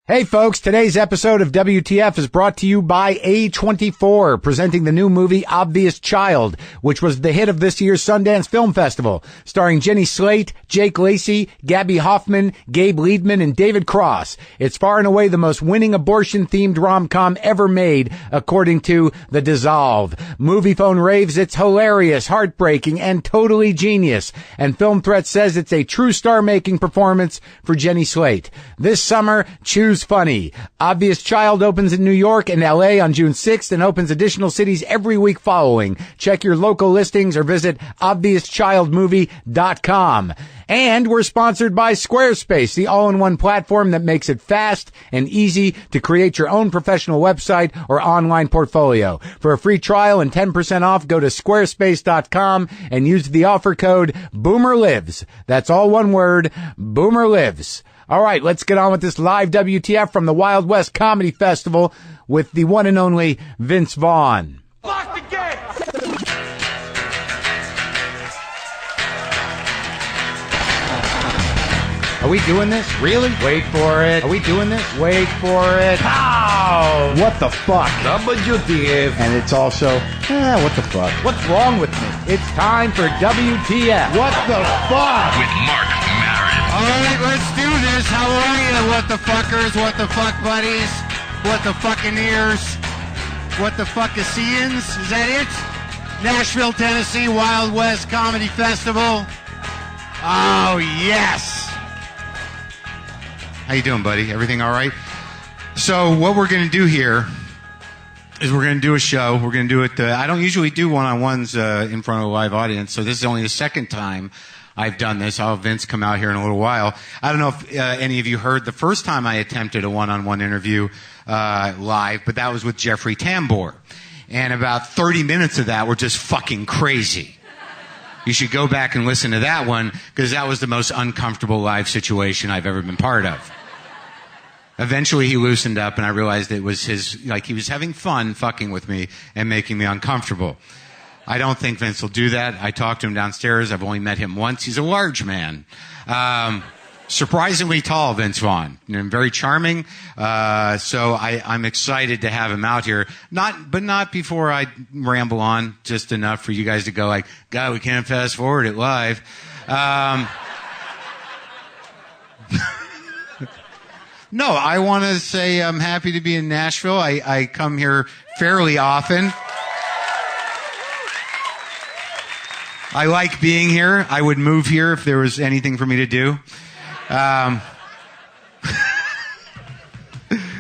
Hey folks, today's episode of WTF is brought to you by A24, presenting the new movie Obvious Child, which was the hit of this year's Sundance Film Festival, starring Jenny Slate, Jake Lacey, Gabby Hoffman, Gabe Liedman, and David Cross. It's far and away the most winning abortion-themed rom-com ever made, according to The Dissolve. Moviephone raves it's hilarious, heartbreaking, and totally genius, and Film Threat says it's a true star-making performance for Jenny Slate. This summer, choose funny. Obvious Child opens in New York and LA on June 6th and opens additional cities every week following. Check your local listings or visit obviouschildmovie.com. And we're sponsored by Squarespace, the all-in-one platform that makes it fast and easy to create your own professional website or online portfolio. For a free trial and 10% off, go to squarespace.com and use the offer code BOOMERLIVES. That's all one word, BOOMERLIVES. All right, let's get on with this live WTF from the Wild West Comedy Festival with the one and only Vince Vaughn. Lock the gate! Are we doing this? Really? Wait for it. Are we doing this? Wait for it. Ow! What the fuck? WTF. And it's also, what the fuck? What's wrong with me? It's time for WTF. What the fuck? With Marc, Maron. All right, let's do this. How are you, what the fuckers, what the fuck buddies, what the fucking ears, what the fuck is seeins? Is that it? Nashville, Tennessee, Wild West Comedy Festival. Oh, yes. How you doing, buddy? Everything all right? So what we're going to do here is we're going to do a show. We're going to do it. I don't usually do one-on-ones in front of a live audience, so this is only the second time I've done this. I'll have Vince come out here in a little while. I don't know if any of you heard the first time I attempted a one-on-one interview live, but that was with Jeffrey Tambor. And about 30 minutes of that were just fucking crazy. You should go back and listen to that one, because that was the most uncomfortable live situation I've ever been part of. Eventually he loosened up, and I realized it was he was having fun fucking with me and making me uncomfortable. I don't think Vince will do that. I talked to him downstairs. I've only met him once. He's a large man. Surprisingly tall, Vince Vaughn. And very charming. So I'm excited to have him out here. But not before I ramble on just enough for you guys to go like, God, we can't fast forward it live. No, I want to say I'm happy to be in Nashville. I come here fairly often. I like being here. I would move here if there was anything for me to do. But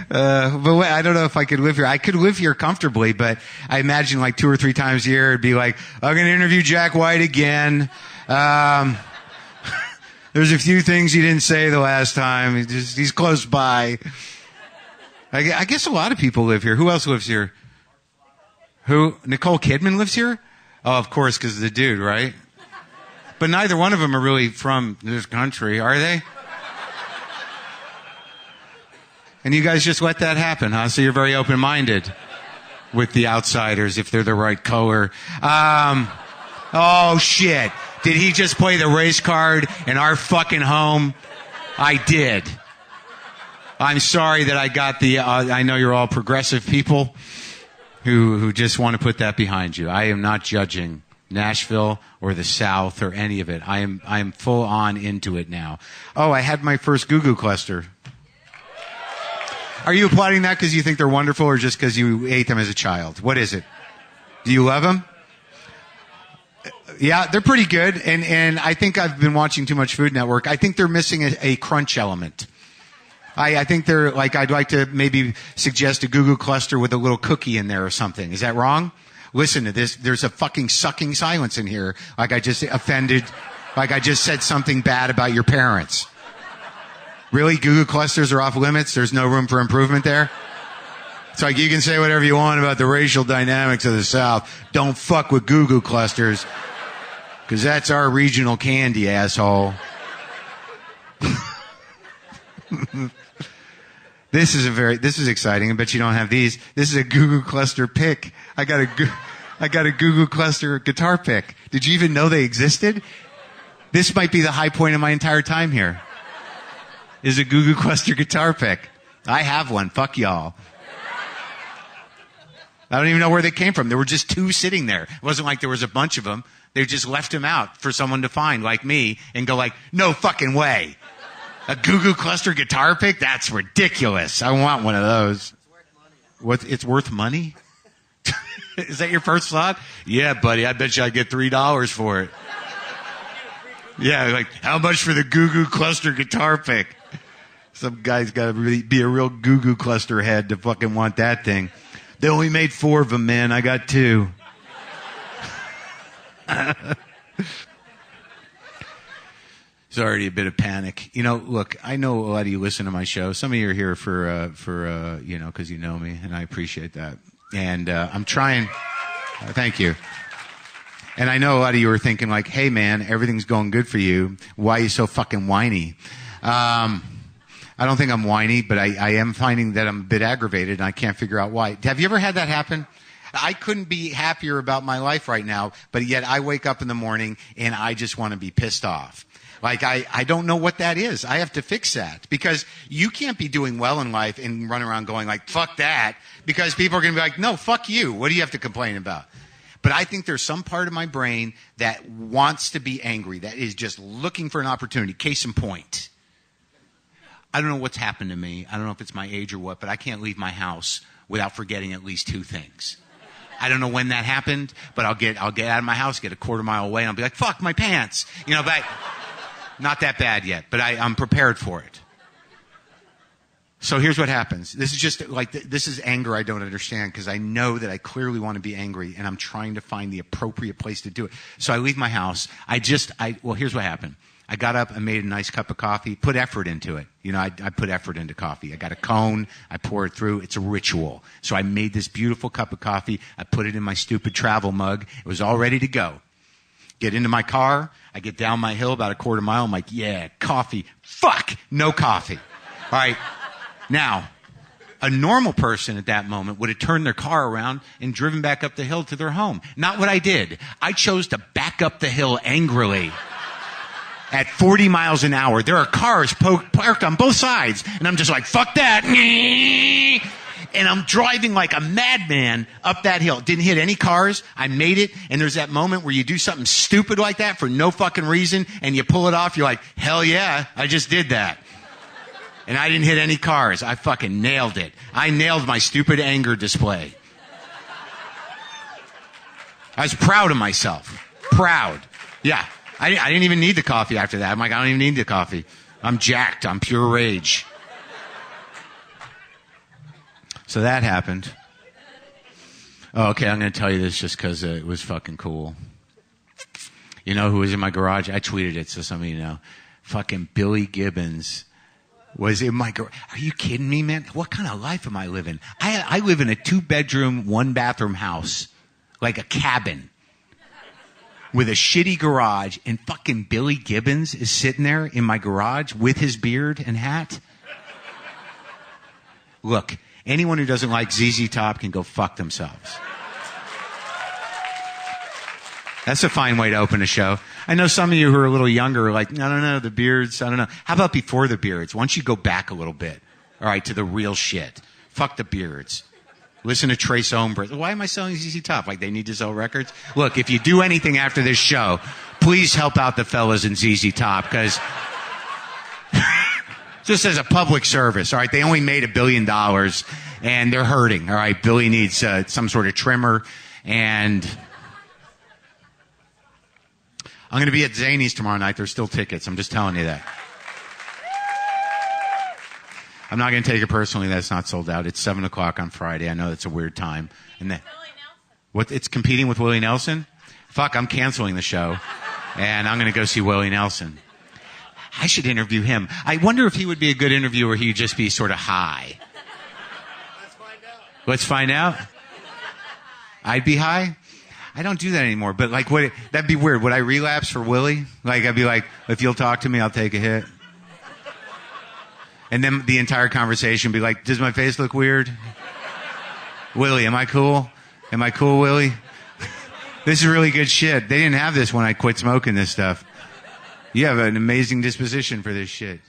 I don't know if I could live here. I could live here comfortably, but I imagine like 2 or 3 times a year it'd be like, I'm going to interview Jack White again. There's a few things he didn't say the last time. He's close by. I guess a lot of people live here. Who else lives here? Who? Nicole Kidman lives here? Oh, of course, because of the dude, right? But neither one of them are really from this country, are they? And you guys just let that happen, huh? So you're very open-minded with the outsiders, if they're the right color. Oh, shit. Did he just play the race card in our fucking home? I did. I'm sorry that I got I know you're all progressive people who just want to put that behind you. I am not judging Nashville or the South or any of it. I am full on into it now. Oh, I had my first Goo Goo cluster. Are you applauding that because you think they're wonderful or just because you ate them as a child? What is it? Do you love them? Yeah, they're pretty good. And I think I've been watching too much Food Network. I think they're missing a crunch element. I think they're like, I'd like to maybe suggest a Goo Goo cluster with a little cookie in there or something. Is that wrong? Listen to this. There's a fucking sucking silence in here. Like I just offended, like I just said something bad about your parents. Really? Goo Goo clusters are off limits? There's no room for improvement there? It's like you can say whatever you want about the racial dynamics of the South. Don't fuck with Goo Goo clusters. Because that's our regional candy, asshole. This is exciting. I bet you don't have these. This is a Goo Goo cluster pick. I got a Goo Goo cluster guitar pick. Did you even know they existed? This might be the high point of my entire time here. Is a Goo Goo cluster guitar pick. I have one. Fuck y'all. I don't even know where they came from. There were just 2 sitting there. It wasn't like there was a bunch of them. They just left them out for someone to find, like me, and go like, no fucking way. A Goo Goo Cluster guitar pick? That's ridiculous. I want one of those. What? It's worth money? Is that your first thought? Yeah, buddy. I bet you I'd get $3 for it. Yeah, like, how much for the Goo Goo Cluster guitar pick? Some guy's got to really be a real Goo Goo Cluster head to fucking want that thing. They only made 4 of them, man. I got 2. It's already a bit of panic. You know, look, I know a lot of you listen to my show. Some of you are here for you know, because you know me, and I appreciate that. And I'm trying. Thank you. And I know a lot of you are thinking like, hey, man, everything's going good for you. Why are you so fucking whiny? I don't think I'm whiny, but I am finding that I'm a bit aggravated, and I can't figure out why. Have you ever had that happen? I couldn't be happier about my life right now, but yet I wake up in the morning, and I just want to be pissed off. Like, I don't know what that is. I have to fix that, because you can't be doing well in life and run around going like, fuck that, because people are going to be like, no, fuck you. What do you have to complain about? But I think there's some part of my brain that wants to be angry, that is just looking for an opportunity. Case in point. I don't know what's happened to me. I don't know if it's my age or what, but I can't leave my house without forgetting at least 2 things. I don't know when that happened, but I'll get out of my house, get a quarter mile away, and I'll be like, fuck, my pants. You know, but not that bad yet, but I'm prepared for it. So here's what happens. This is just like, this is anger I don't understand, because I know that I clearly want to be angry, and I'm trying to find the appropriate place to do it. So I leave my house. Well, here's what happened. I got up, I made a nice cup of coffee, put effort into it. You know, I put effort into coffee. I got a cone, I pour it through. It's a ritual. So I made this beautiful cup of coffee. I put it in my stupid travel mug. It was all ready to go. Get into my car. I get down my hill about a quarter mile. I'm like, yeah, coffee. Fuck, no coffee. All right. Now, a normal person at that moment would have turned their car around and driven back up the hill to their home. Not what I did. I chose to back up the hill angrily. At 40 miles an hour, there are cars parked on both sides, and I'm just like, fuck that. And I'm driving like a madman up that hill. Didn't hit any cars. I made it, and there's that moment where you do something stupid like that for no fucking reason, and you pull it off. You're like, hell yeah, I just did that. And I didn't hit any cars. I fucking nailed it. I nailed my stupid anger display. I was proud of myself. Proud. Yeah. I didn't even need the coffee after that. I'm like, I don't even need the coffee. I'm jacked. I'm pure rage. So that happened. Oh, okay, I'm going to tell you this just because it was fucking cool. You know who was in my garage? I tweeted it so some of you know. Fucking Billy Gibbons was in my garage. Are you kidding me, man? What kind of life am I living? I live in a 2-bedroom, 1-bathroom house. Like a cabin. With a shitty garage, and fucking Billy Gibbons is sitting there in my garage with his beard and hat. Look, anyone who doesn't like ZZ Top can go fuck themselves. That's a fine way to open a show. I know some of you who are a little younger are like, I don't know, the beards, I don't know. How about before the beards? Why don't you go back a little bit, all right, to the real shit. Fuck the beards. Listen to Tres Hombres. Why am I selling ZZ Top? Like they need to sell records? Look, if you do anything after this show, please help out the fellas in ZZ Top, because just as a public service, all right, they only made $1 billion and they're hurting, all right? Billy needs some sort of trimmer, and I'm going to be at Zany's tomorrow night. There's still tickets. I'm just telling you that. I'm not going to take it personally that it's not sold out. It's 7 o'clock on Friday. I know that's a weird time. And then, what? It's competing with Willie Nelson? Fuck, I'm canceling the show. And I'm going to go see Willie Nelson. I should interview him. I wonder if he would be a good interviewer. He'd just be sort of high. Let's find out. I'd be high? I don't do that anymore. But like, that'd be weird. Would I relapse for Willie? Like, I'd be like, if you'll talk to me, I'll take a hit. And then the entire conversation be like, does my face look weird? Willie, am I cool? Am I cool, Willie? This is really good shit. They didn't have this when I quit smoking this stuff. You have an amazing disposition for this shit.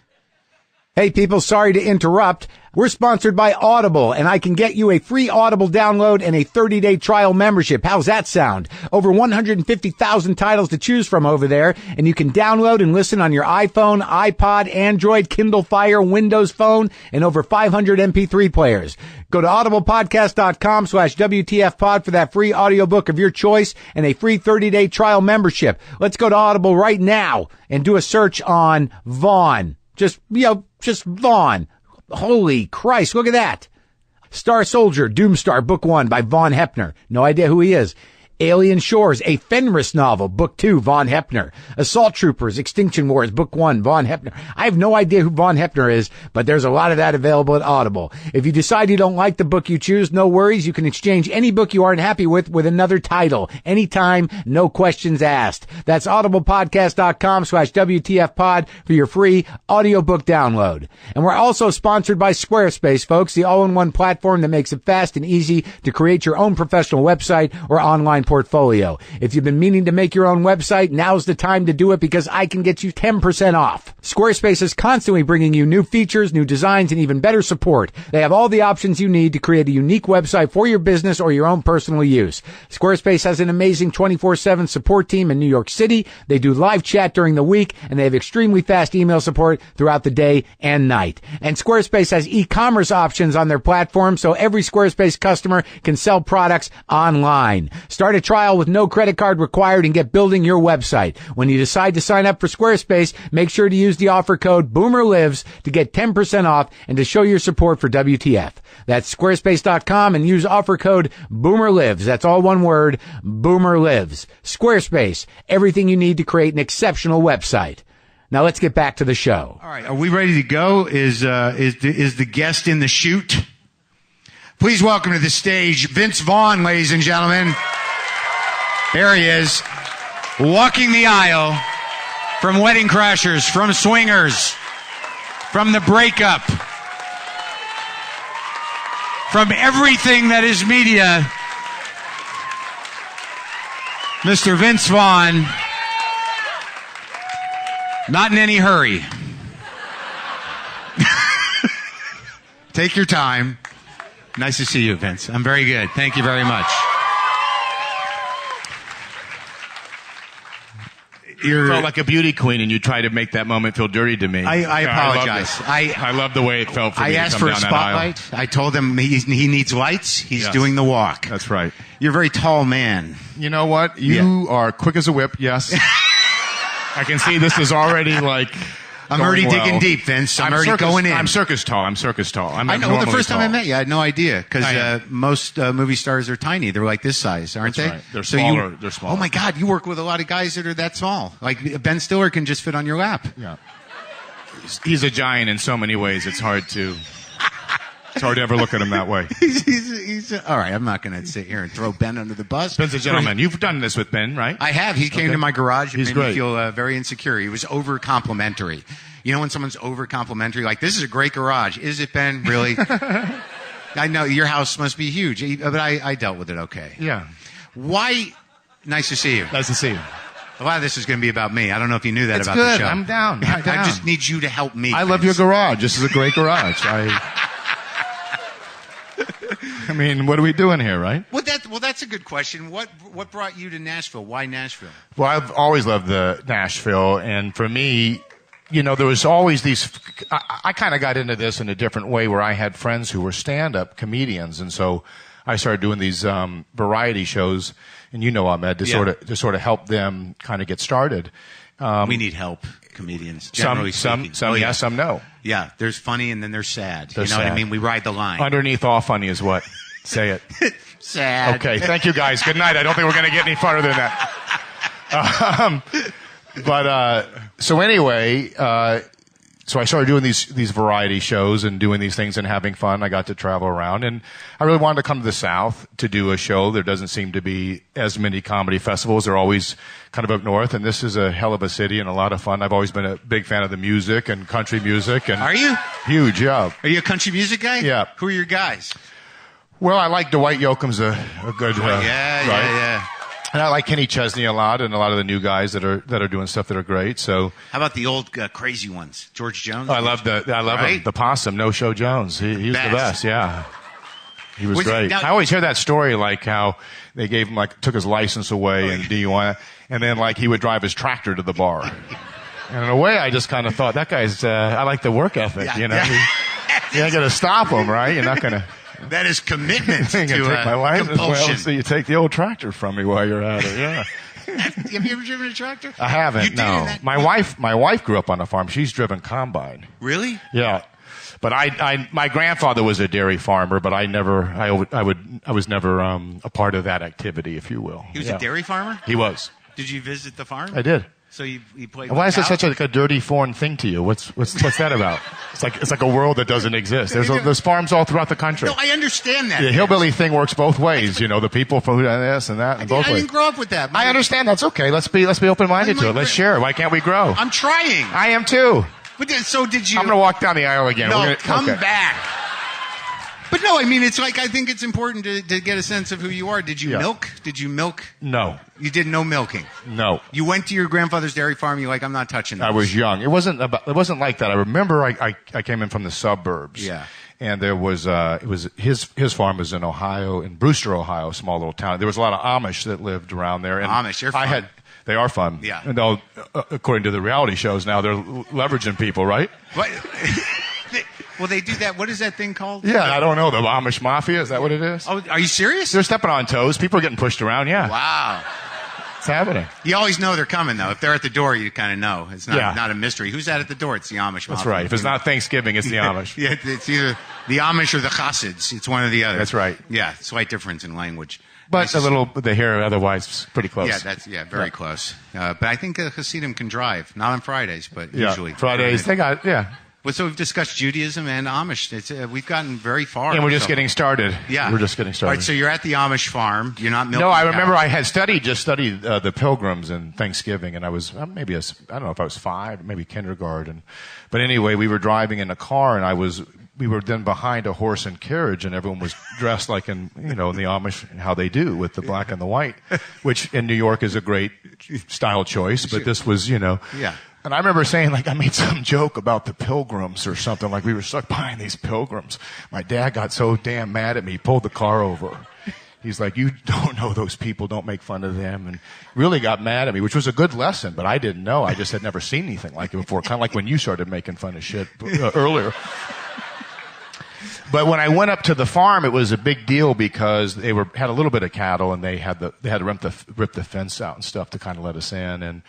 Hey people, sorry to interrupt. We're sponsored by Audible, and I can get you a free Audible download and a 30-day trial membership. How's that sound? Over 150,000 titles to choose from over there, and you can download and listen on your iPhone, iPod, Android, Kindle Fire, Windows Phone, and over 500 MP3 players. Go to audiblepodcast.com/WTFpod for that free audiobook of your choice and a free 30-day trial membership. Let's go to Audible right now and do a search on Vaughn. Just Vaughn. Holy Christ, look at that. Star Soldier, Doomstar, Book 1 by Vaughn Hepner. No idea who he is. Alien Shores, a Fenris novel, Book 2, Vaughn Hepner. Assault Troopers, Extinction Wars, Book 1, Vaughn Hepner. I have no idea who Vaughn Hepner is, but there's a lot of that available at Audible. If you decide you don't like the book you choose, no worries. You can exchange any book you aren't happy with another title. Anytime, no questions asked. That's audiblepodcast.com/WTFpod for your free audiobook download. And we're also sponsored by Squarespace, folks, the all-in-one platform that makes it fast and easy to create your own professional website or online portfolio. If you've been meaning to make your own website, now's the time to do it because I can get you 10% off. Squarespace is constantly bringing you new features, new designs, and even better support. They have all the options you need to create a unique website for your business or your own personal use. Squarespace has an amazing 24/7 support team in New York City. They do live chat during the week, and they have extremely fast email support throughout the day and night. And Squarespace has e-commerce options on their platform, so every Squarespace customer can sell products online. Start a trial with no credit card required and get building your website. When you decide to sign up for Squarespace, make sure to use the offer code BOOMERLIVES to get 10% off and to show your support for WTF. That's squarespace.com and use offer code BOOMERLIVES. That's all one word, BOOMERLIVES. Squarespace, everything you need to create an exceptional website. Now let's get back to the show. All right, are we ready to go? Is the guest in the chute? Please welcome to the stage Vince Vaughn, ladies and gentlemen. There he is, walking the aisle from Wedding Crashers, from Swingers, from The Breakup, from everything that is media. Mr. Vince Vaughn, not in any hurry. Take your time. Nice to see you, Vince. I'm very good. Thank you very much. You felt like a beauty queen, and you tried to make that moment feel dirty to me. I apologize. I love the way it felt for me to come down that aisle. I asked for a spotlight. I told him he needs lights. He's doing the walk. That's right. You're a very tall man. You know what? You are quick as a whip, yes. I can see this is already like... I'm already digging deep, Vince. I'm already going in. I'm circus tall. I know. Well, the first time I met you, I had no idea because most movie stars are tiny. They're like this size, aren't they? Right. They're smaller. They're smaller. Oh my God, you work with a lot of guys that are that small. Like Ben Stiller can just fit on your lap. Yeah. He's a giant in so many ways. It's hard to ever look at him that way. He's all right. I'm not going to sit here and throw Ben under the bus. Ben's a gentleman. You've done this with Ben, right? I have. He came to my garage. It He's made great. me feel very insecure. He was over complimentary. You know when someone's over complimentary, like this is a great garage. Is it, Ben? Really? I know your house must be huge, but I dealt with it okay. Yeah. Why? Nice to see you. Nice to see you. A lot of this is going to be about me. I don't know if you knew that It's about good. the show. I'm down. I just need you to help me. I love your garage. This is a great garage. I mean, what are we doing here, right? Well, that's a good question. What brought you to Nashville? Why Nashville? Well, I've always loved Nashville, and for me, you know, there was always these. I kind of got into this in a different way, where I had friends who were stand-up comedians, and so I started doing these variety shows, and you know, Ahmed, to sort of help them kind of get started. We need help, comedians. Generally speaking. Some yes, some no. Yeah, there's funny and then there's sad. There's you know sad. what I mean? We ride the line. Underneath all funny is what? Say it. Sad. Okay, thank you guys. Good night. I don't think we're going to get any farther than that. So anyway, so I started doing these variety shows and doing these things and having fun. I got to travel around, and I really wanted to come to the South to do a show. There doesn't seem to be as many comedy festivals. They're always kind of up north, and this is a hell of a city and a lot of fun. I've always been a big fan of the music and country music. And are you? Huge, yeah. Are you a country music guy? Yeah. Who are your guys? Well, I like Dwight Yoakam's a good... Yeah. And I like Kenny Chesney a lot, and a lot of the new guys that are doing stuff that are great. So, how about the old crazy ones? George Jones. Oh, I love him. The Possum, No Show Jones. He was the best. Yeah, he was great. I always hear that story, like how they gave him took his license away and DUI, and then he would drive his tractor to the bar. And in a way, I just kind of thought that guy's. I like the work ethic. You know, you're not going to stop him, right? You're not going to. That is commitment to take my license. compulsion. Well, so you take the old tractor from me while you're at it. Yeah. Have you ever driven a tractor? I haven't. You did, no. My wife grew up on a farm. She's driven combine. Really? Yeah. But my grandfather was a dairy farmer, but I was never a part of that activity, if you will. He was a dairy farmer? He was. Did you visit the farm? I did. So you played. Why is it such a dirty foreign thing to you? What's that about? It's like a world that doesn't exist. There's farms all throughout the country. No, I understand that. The hillbilly thing works both ways. You know, the people from this and that, both ways. I didn't grow up with that. I understand. That's okay. Let's be open-minded to it. Let's share. Why can't we grow? I'm trying. I am too. But so did you? I'm going to walk down the aisle again. No, come back. But no, I mean, it's I think it's important to get a sense of who you are. Did you milk? Did you milk? No. You did no milking? No. You went to your grandfather's dairy farm, you're like, I'm not touching that. I was young. It wasn't like that. I remember I came in from the suburbs. Yeah. And there was, his farm was in Ohio, in Brewster, Ohio, a small little town. There was a lot of Amish that lived around there. And Amish, they're fun. They are fun. Yeah. And according to the reality shows now, they're leveraging people, right? What? Well, they do that. What is that thing called? Yeah, I don't know. The Amish Mafia, is that what it is? Oh, are you serious? They're stepping on toes. People are getting pushed around, yeah. Wow. It's happening. You always know they're coming, though. If they're at the door, you kind of know. It's not a mystery. Who's at the door? It's the Amish Mafia. That's right. If it's not Thanksgiving, it's the Amish. Yeah, it's either the Amish or the Chassids. It's one or the other. That's right. Yeah, slight difference in language. But they hear otherwise pretty close. Yeah, very close. But I think Hasidim can drive. Not on Fridays, but usually. Fridays, they got, Well, so we've discussed Judaism and Amish. We've gotten very far. And we're just getting started. Yeah. We're just getting started. All right, so you're at the Amish farm. You're not milking No, I remember cows. I had studied the Pilgrims in Thanksgiving, and I was I don't know if I was 5, maybe kindergarten. But anyway, we were driving in a car, and we were then behind a horse and carriage, and everyone was dressed like in the Amish, how they do with the black and the white, which in New York is a great style choice, but this was, Yeah. And I remember saying, I made some joke about the Pilgrims or something, like we were stuck behind these Pilgrims. My dad got so damn mad at me, he pulled the car over. He's like, you don't know those people, don't make fun of them, and really got mad at me, which was a good lesson, but I didn't know. I just had never seen anything like it before, kind of like when you started making fun of shit earlier. But when I went up to the farm, it was a big deal because they had a little bit of cattle, and they had to rip the fence out and stuff to kind of let us in. And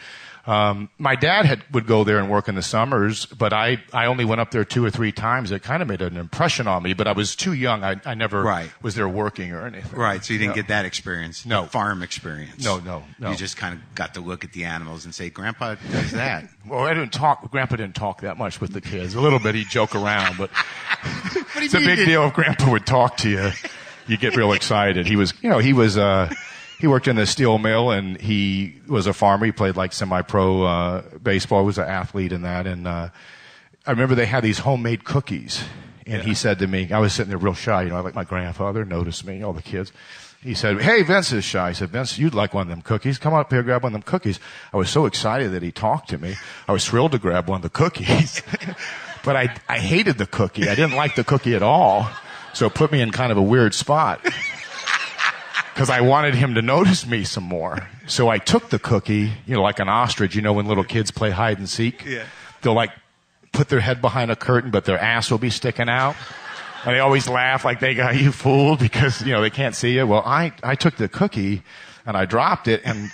my dad would go there and work in the summers, but I only went up there 2 or 3 times. It kind of made an impression on me, but I was too young. I never was there working or anything. Right, so you didn't get that experience. No. The farm experience. No. You just kind of got to look at the animals and say, Grandpa does that. Well, Grandpa didn't talk that much with the kids. A little bit, he'd joke around, but it's a big deal if Grandpa would talk to you. You get real excited. He worked in the steel mill, and he was a farmer. He played semi-pro baseball. He was an athlete in that. And I remember they had these homemade cookies. And he said to me, I was sitting there real shy. Like my grandfather noticed me, all the kids. He said, hey, Vince is shy. I said, Vince, you'd like one of them cookies. Come on up here, grab one of them cookies. I was so excited that he talked to me. I was thrilled to grab one of the cookies. But I hated the cookie. I didn't like the cookie at all. So it put me in kind of a weird spot. Because I wanted him to notice me some more. So I took the cookie, like an ostrich, when little kids play hide and seek. Yeah. They'll put their head behind a curtain, but their ass will be sticking out. And they always laugh like they got you fooled because, they can't see you. Well, I took the cookie and I dropped it, and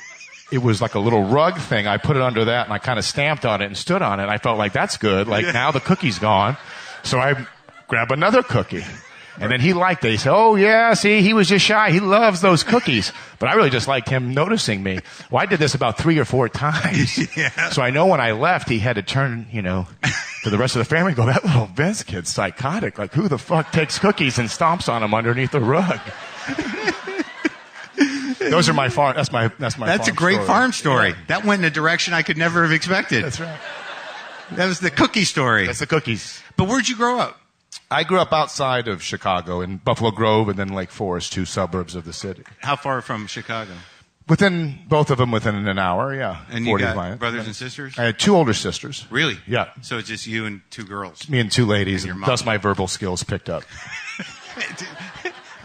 it was like a little rug thing. I put it under that, and I kind of stamped on it and stood on it. I felt like that's good. Now the cookie's gone. So I grab another cookie. And then he liked it. He said, oh, yeah, see, he was just shy. He loves those cookies. But I really just liked him noticing me. Well, I did this about 3 or 4 times. Yeah. So I know when I left, he had to turn, to the rest of the family and go, that little Vince kid's psychotic. Like, who the fuck takes cookies and stomps on them underneath the rug? Those are my farm. That's my That's farm a great story. farm story. Yeah. That went in a direction I could never have expected. That's right. That was the cookie story. That's the cookies. But where'd you grow up? I grew up outside of Chicago in Buffalo Grove and then Lake Forest, 2 suburbs of the city. How far from Chicago? Within both of them, within an hour, yeah. And you got brothers and sisters? I had 2 older sisters. Really? Yeah. So it's just you and 2 girls? Me and 2 ladies, and and thus my verbal skills picked up.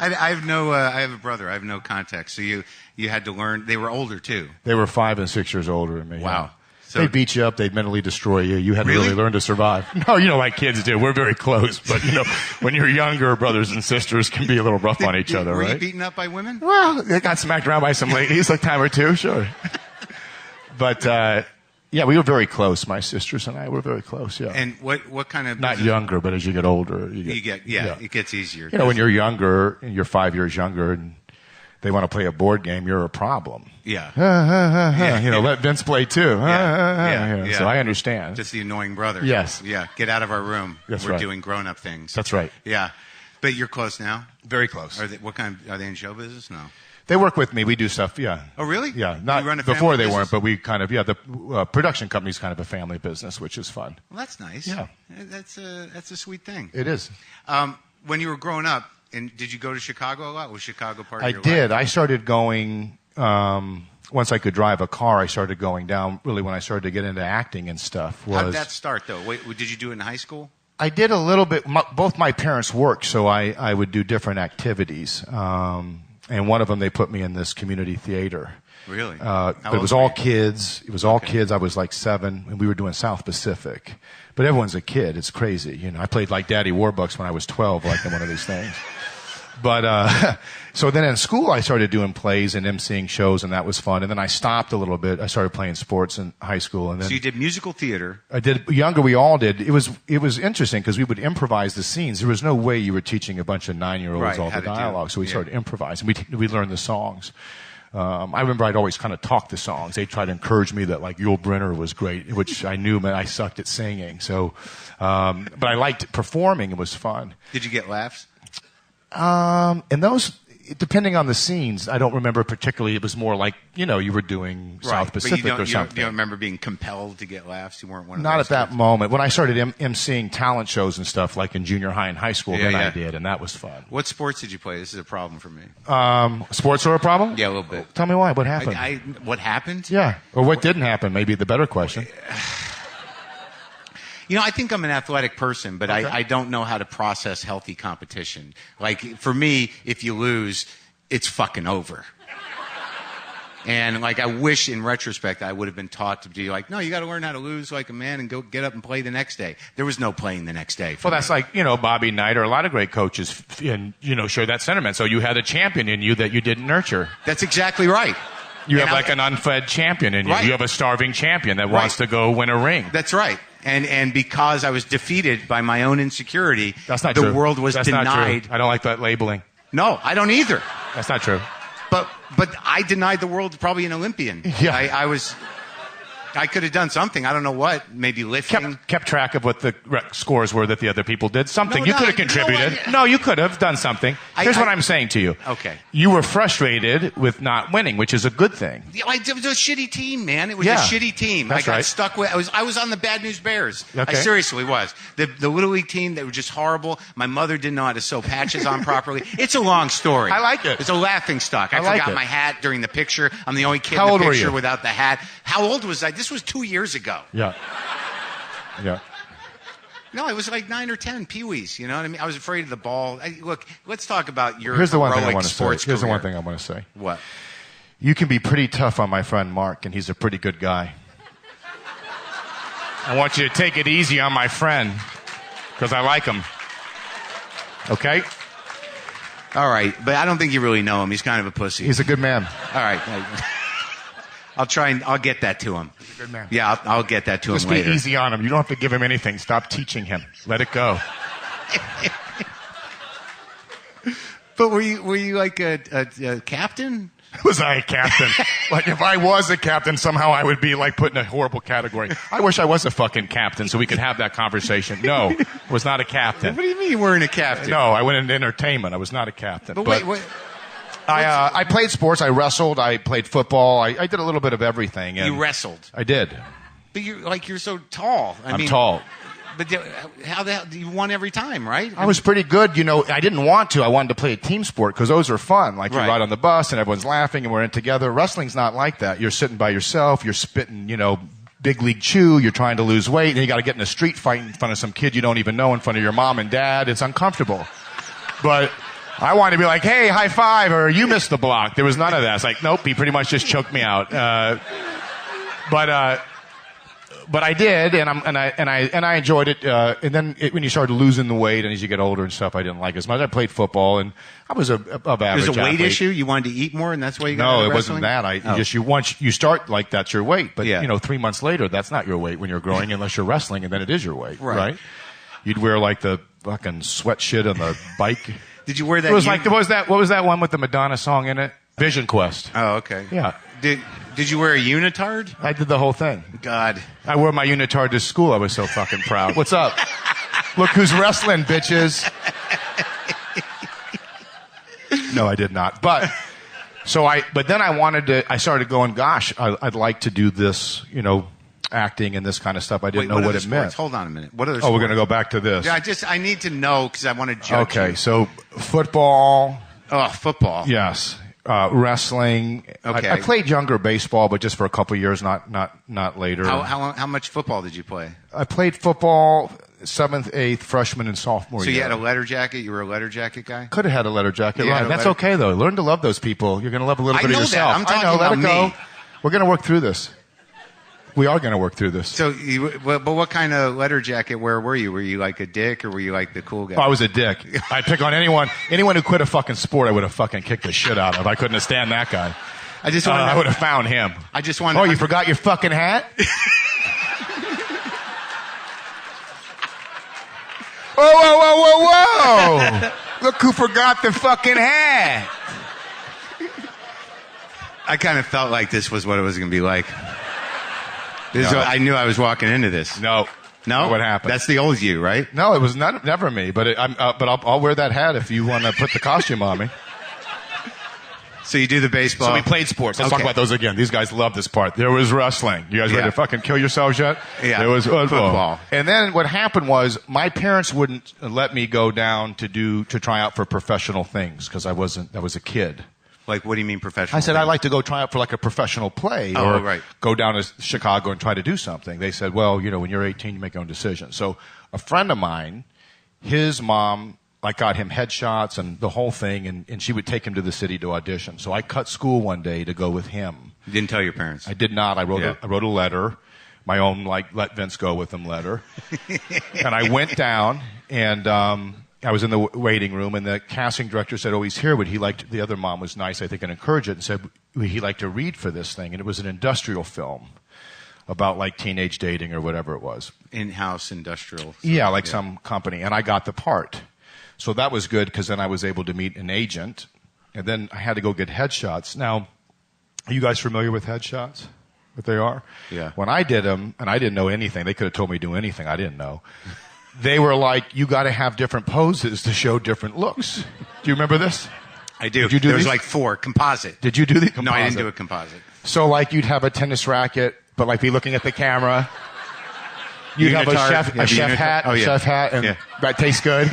I have a brother. I have no context. So you had to learn. They were older too. They were 5 and 6 years older than me. Wow. Yeah. So, they'd beat you up. They'd mentally destroy you. You had to really learn to survive. No, like kids do. We're very close. But, when you're younger, brothers and sisters can be a little rough on each other, were right? Were you beaten up by women? Well, they got smacked around by some ladies a time or two, sure. But, yeah, we were very close. My sisters and I were very close, yeah. And what kind of... Not younger, but as you get older. It gets easier. When you're younger, and you're 5 years younger, and they want to play a board game, you're a problem. Yeah. Let Vince play too. Yeah. So I understand. Just the annoying brother. Yes. Yeah. Get out of our room. That's We're right. doing grown-up things. That's right. Yeah. But you're close now? Very close. Are they in show business? No. They work with me. We do stuff, yeah. Oh, really? Yeah. Not you run a before they business? weren't, but we kind of, the production company's kind of a family business, which is fun. Well, that's nice. Yeah. That's a sweet thing. It is. When you were growing up, and did you go to Chicago a lot? Was Chicago part of your did. life? I started going, once I could drive a car, I started going down, really when I started to get into acting and stuff. How did that start, though? Wait, did you do it in high school? I did a little bit. Both my parents worked, so I would do different activities. And one of them, they put me in this community theater. Really? But it was all kids. It was all kids. I was like 7, and we were doing South Pacific. But everyone's a kid. It's crazy. I played like Daddy Warbucks when I was 12, like in one of these things. But so then in school, I started doing plays and emceeing shows, and that was fun. And then I stopped a little bit. I started playing sports in high school, and then so you did musical theater. I did. Younger, we all did. It was interesting because we would improvise the scenes. There was no way you were teaching a bunch of 9-year-olds all the dialogue. So we started improvising. We learned the songs. I remember I'd always kind of talk the songs. They tried to encourage me that like Yul Brynner was great, which I knew meant I sucked at singing. So, but I liked performing. It was fun. Did you get laughs? And those, depending on the scenes, I don't remember particularly. It was more like, you were doing South Pacific or something. You don't remember being compelled to get laughs? You weren't one of Not those at that kids? moment. When I started emceeing talent shows and stuff, like in junior high and high school, then I did, and that was fun. What sports did you play? This is a problem for me. Sports are a problem? Yeah, a little bit. Tell me why. What happened? What happened? Yeah. Or what didn't happen, maybe the better question. I think I'm an athletic person, but I don't know how to process healthy competition. Like, for me, if you lose, it's fucking over. And, like, I wish in retrospect I would have been taught to be like, no, you got to learn how to lose like a man and go get up and play the next day. There was no playing the next day. Well, that's like, Bobby Knight or a lot of great coaches, share that sentiment. So you had a champion in you that you didn't nurture. That's exactly right. You have like an unfed champion in you. Right. You have a starving champion that wants to go win a ring. That's right. And because I was defeated by my own insecurity, that's not the true. world was that's denied. Not true. I don't like that labeling. No, I don't either. That's not true. But I denied the world probably an Olympian. Yeah. I could have done something. I don't know what. Maybe lifting. Kept track of what the scores were that the other people did. Something. You could have contributed. No, you could have done something. Here's what I'm saying to you. Okay. You were frustrated with not winning, which is a good thing. It was a shitty team, man. It was a shitty team. That's I got stuck with. I was on the Bad News Bears. Okay. I seriously was. The Little League team, they were just horrible. My mother didn't know how to sew patches on properly. It's a long story. I like it. It's a laughing stock. I like forgot it. my hat during the picture. I'm the only kid How in old the were picture you? without the hat. How old was I? This was 2 years ago. Yeah. Yeah. No, it was like 9 or 10, peewees. You know what I mean? I was afraid of the ball. Look, let's talk about your Here's the one thing I heroic want to say. sports Here's the career. one thing I want to say. What? You can be pretty tough on my friend Mark, and he's a pretty good guy. I want you to take it easy on my friend, because I like him. Okay? All right, but I don't think you really know him. He's kind of a pussy. He's a good man. All right. I'll try and I'll get that to him. He's a good man. Yeah, I'll get that to Just him later. be easy on him. You don't have to give him anything. Stop teaching him. Let it go. But were you like a captain? Was I a captain? Like, if I was a captain, somehow I would be, like, put in a horrible category. I wish I was a fucking captain so we could have that conversation. No, I was not a captain. What do you mean you weren't a captain? No, I went into entertainment. I was not a captain. But wait. I played sports. I wrestled. I played football. I did a little bit of everything. And You wrestled. I did. But you're so tall. I'm tall. But how the hell you won every time, right? I was pretty good. You know, I didn't want to. I wanted to play a team sport because those are fun. Like you Right. ride on the bus and everyone's laughing and we're in together. Wrestling's not like that. You're sitting by yourself. You're spitting, you know, big league chew. You're trying to lose weight, and you got to get in a street fight in front of some kid you don't even know in front of your mom and dad. It's uncomfortable. But I wanted to be like, hey, high five, or you missed the block. There was none of that. It's like, nope, he pretty much just choked me out. But I did, and I enjoyed it. And then when you started losing the weight, and as you get older and stuff, I didn't like it as much. I played football, and I was above average. There's a weight athlete. issue. You wanted to eat more, and that's why you got No, into it wasn't wrestling? that. Once you start like that's your weight, but Yeah. you know, 3 months later, that's not your weight when you're growing, unless you're wrestling, and then it is your weight, right? You'd wear like the fucking sweat shit on the bike. Did you wear that? It was like what was that one with the Madonna song in it? Vision Quest. Oh, okay. Yeah. Did you wear a unitard? I did the whole thing. God. I wore my unitard to school. I was so fucking proud. What's up? Look who's wrestling, bitches. No, I did not. But then I started going, gosh, I'd like to do this, you know, acting and this kind of stuff. I didn't know what it meant. Hold on a minute. What are the Oh, sports? we're going to go back to this. Yeah, I need to know because I want to judge Okay, you. so football. Oh, football. Yes. Wrestling. Okay. I played younger baseball, but just for a couple of years, not later. How much football did you play? I played football 7th, 8th, freshman, and sophomore So year. you had a letter jacket? You were a letter jacket guy? Could have had a letter jacket. You had Right. a That's letter- okay, though. Learn to love those people. You're going to love a little I bit of know that. yourself. I'm talking I know. Let about it go. me. We're going to work through this. We are going to work through this. So, but what kind of letter jacket wearer were you? Were you like a dick or were you like the cool guy? Oh, I was a dick. I'd pick on anyone who quit a fucking sport. I would have fucking kicked the shit out of. I couldn't have stand that guy. I just wanted I would have found him. I just wanted Oh, you forgot your fucking hat? Whoa. Look who forgot the fucking hat. I kind of felt like this was what it was going to be like. No. I knew I was walking into this. No. No? What happened? That's the old you, right? No, it was never me. But I'll wear that hat if you want to put the costume on me. So you do the baseball. So we played sports. Let's talk Okay. about those again. These guys love this part. There was wrestling. You guys ready to fucking kill yourselves yet? Yeah. There was Football. And then what happened was my parents wouldn't let me go down to try out for professional things because I was a kid. Like, what do you mean professional? I said, I'd like to go try out for like a professional play Oh, or right. go down to Chicago and try to do something. They said, well, you know, when you're 18, you make your own decision. So a friend of mine, his mom, like got him headshots and the whole thing, and she would take him to the city to audition. So I cut school one day to go with him. You didn't tell your parents. I did not. I wrote a letter, my own like let Vince go with him letter, and I went down and I was in the waiting room, and the casting director said, "Oh, he's here." But the other mom was nice, I think, and encouraged it, and said he'd like to read for this thing, and it was an industrial film about like teenage dating or whatever it was. In-house industrial. Yeah, like some company, and I got the part. So that was good because then I was able to meet an agent, and then I had to go get headshots. Now, are you guys familiar with headshots? What they are? Yeah. When I did them, and I didn't know anything, they could have told me to do anything I didn't know. They were like, you got to have different poses to show different looks. Do you remember this? I do. Did you do there was these? like 4 composite. Did you do the composite? No, I didn't do a composite. So like you'd have a tennis racket, but like be looking at the camera. You'd have a Unitard. chef Unitard. hat, Oh, a yeah. chef hat, and Yeah. that tastes good.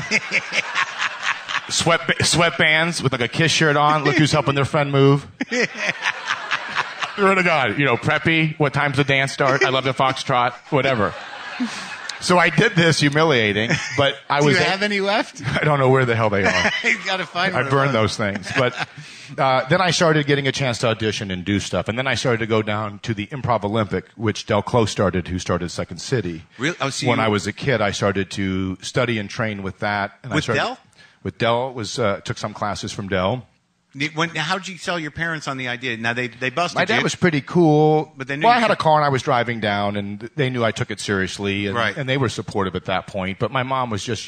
Sweatbands with like a Kiss shirt on. Look who's helping their friend move. Swear to God, you know, preppy. What time's the dance start? I love the foxtrot. Whatever. So I did this humiliating, but I Do was. you have any left? I don't know where the hell they are. You got to find I one. burned those things. But then I started getting a chance to audition and do stuff. And then I started to go down to the Improv Olympic, which Del Close started, who started Second City. Really? Oh, so when you- I was a kid, I started to study and train with that. And With Del? With Del. Took some classes from Del. How'd you tell your parents on the idea? Now, they busted My dad you. was pretty cool. But they knew well, I you had a could- car and I was driving down, and they knew I took it seriously, and, Right. and they were supportive at that point. But my mom was just,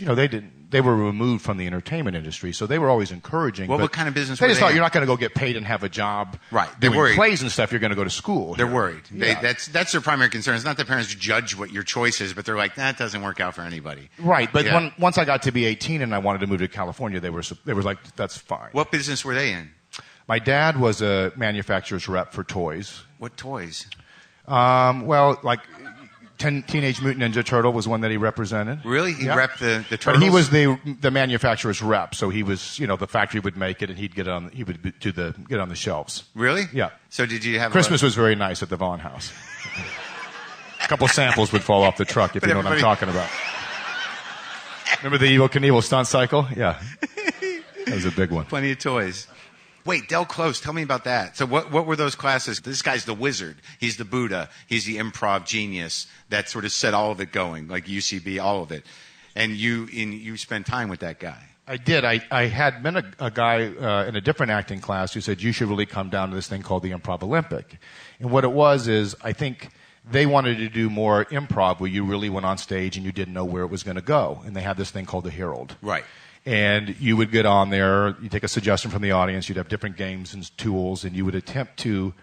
they were removed from the entertainment industry, so they were always encouraging. What but kind of business They were just they thought in? you're not going to go get paid and have a job. Right. They're doing worried. plays and stuff. You're going to go to school. They're here. worried. Yeah. That's their primary concern. It's not that parents judge what your choice is, but they're like, that doesn't work out for anybody. Right, but Yeah. once I got to be 18 and I wanted to move to California, they were like, that's fine. What business were they in? My dad was a manufacturer's rep for toys. What toys? Well, like Teenage Mutant Ninja Turtle was one that he represented. Really? He Yeah. repped the But turtles? he was the manufacturer's rep, so he was, the factory would make it, and he'd get on the shelves. Really? Yeah. So did you have Christmas was very nice at the Vaughn house. A couple samples would fall off the truck, if you know what I'm talking about. Remember the Evel Knievel stunt cycle? Yeah. That was a big one. Plenty of toys. Wait, Del Close, tell me about that. So what were those classes? This guy's the wizard. He's the Buddha. He's the improv genius that sort of set all of it going, like UCB, all of it. And you spent time with that guy. I did. I had been a guy in a different acting class who said, you should really come down to this thing called the Improv Olympic. And what it was is, I think they wanted to do more improv where you really went on stage and you didn't know where it was going to go. And they had this thing called the Herald. Right. And you would get on there, you take a suggestion from the audience, you'd have different games and tools, and you would attempt to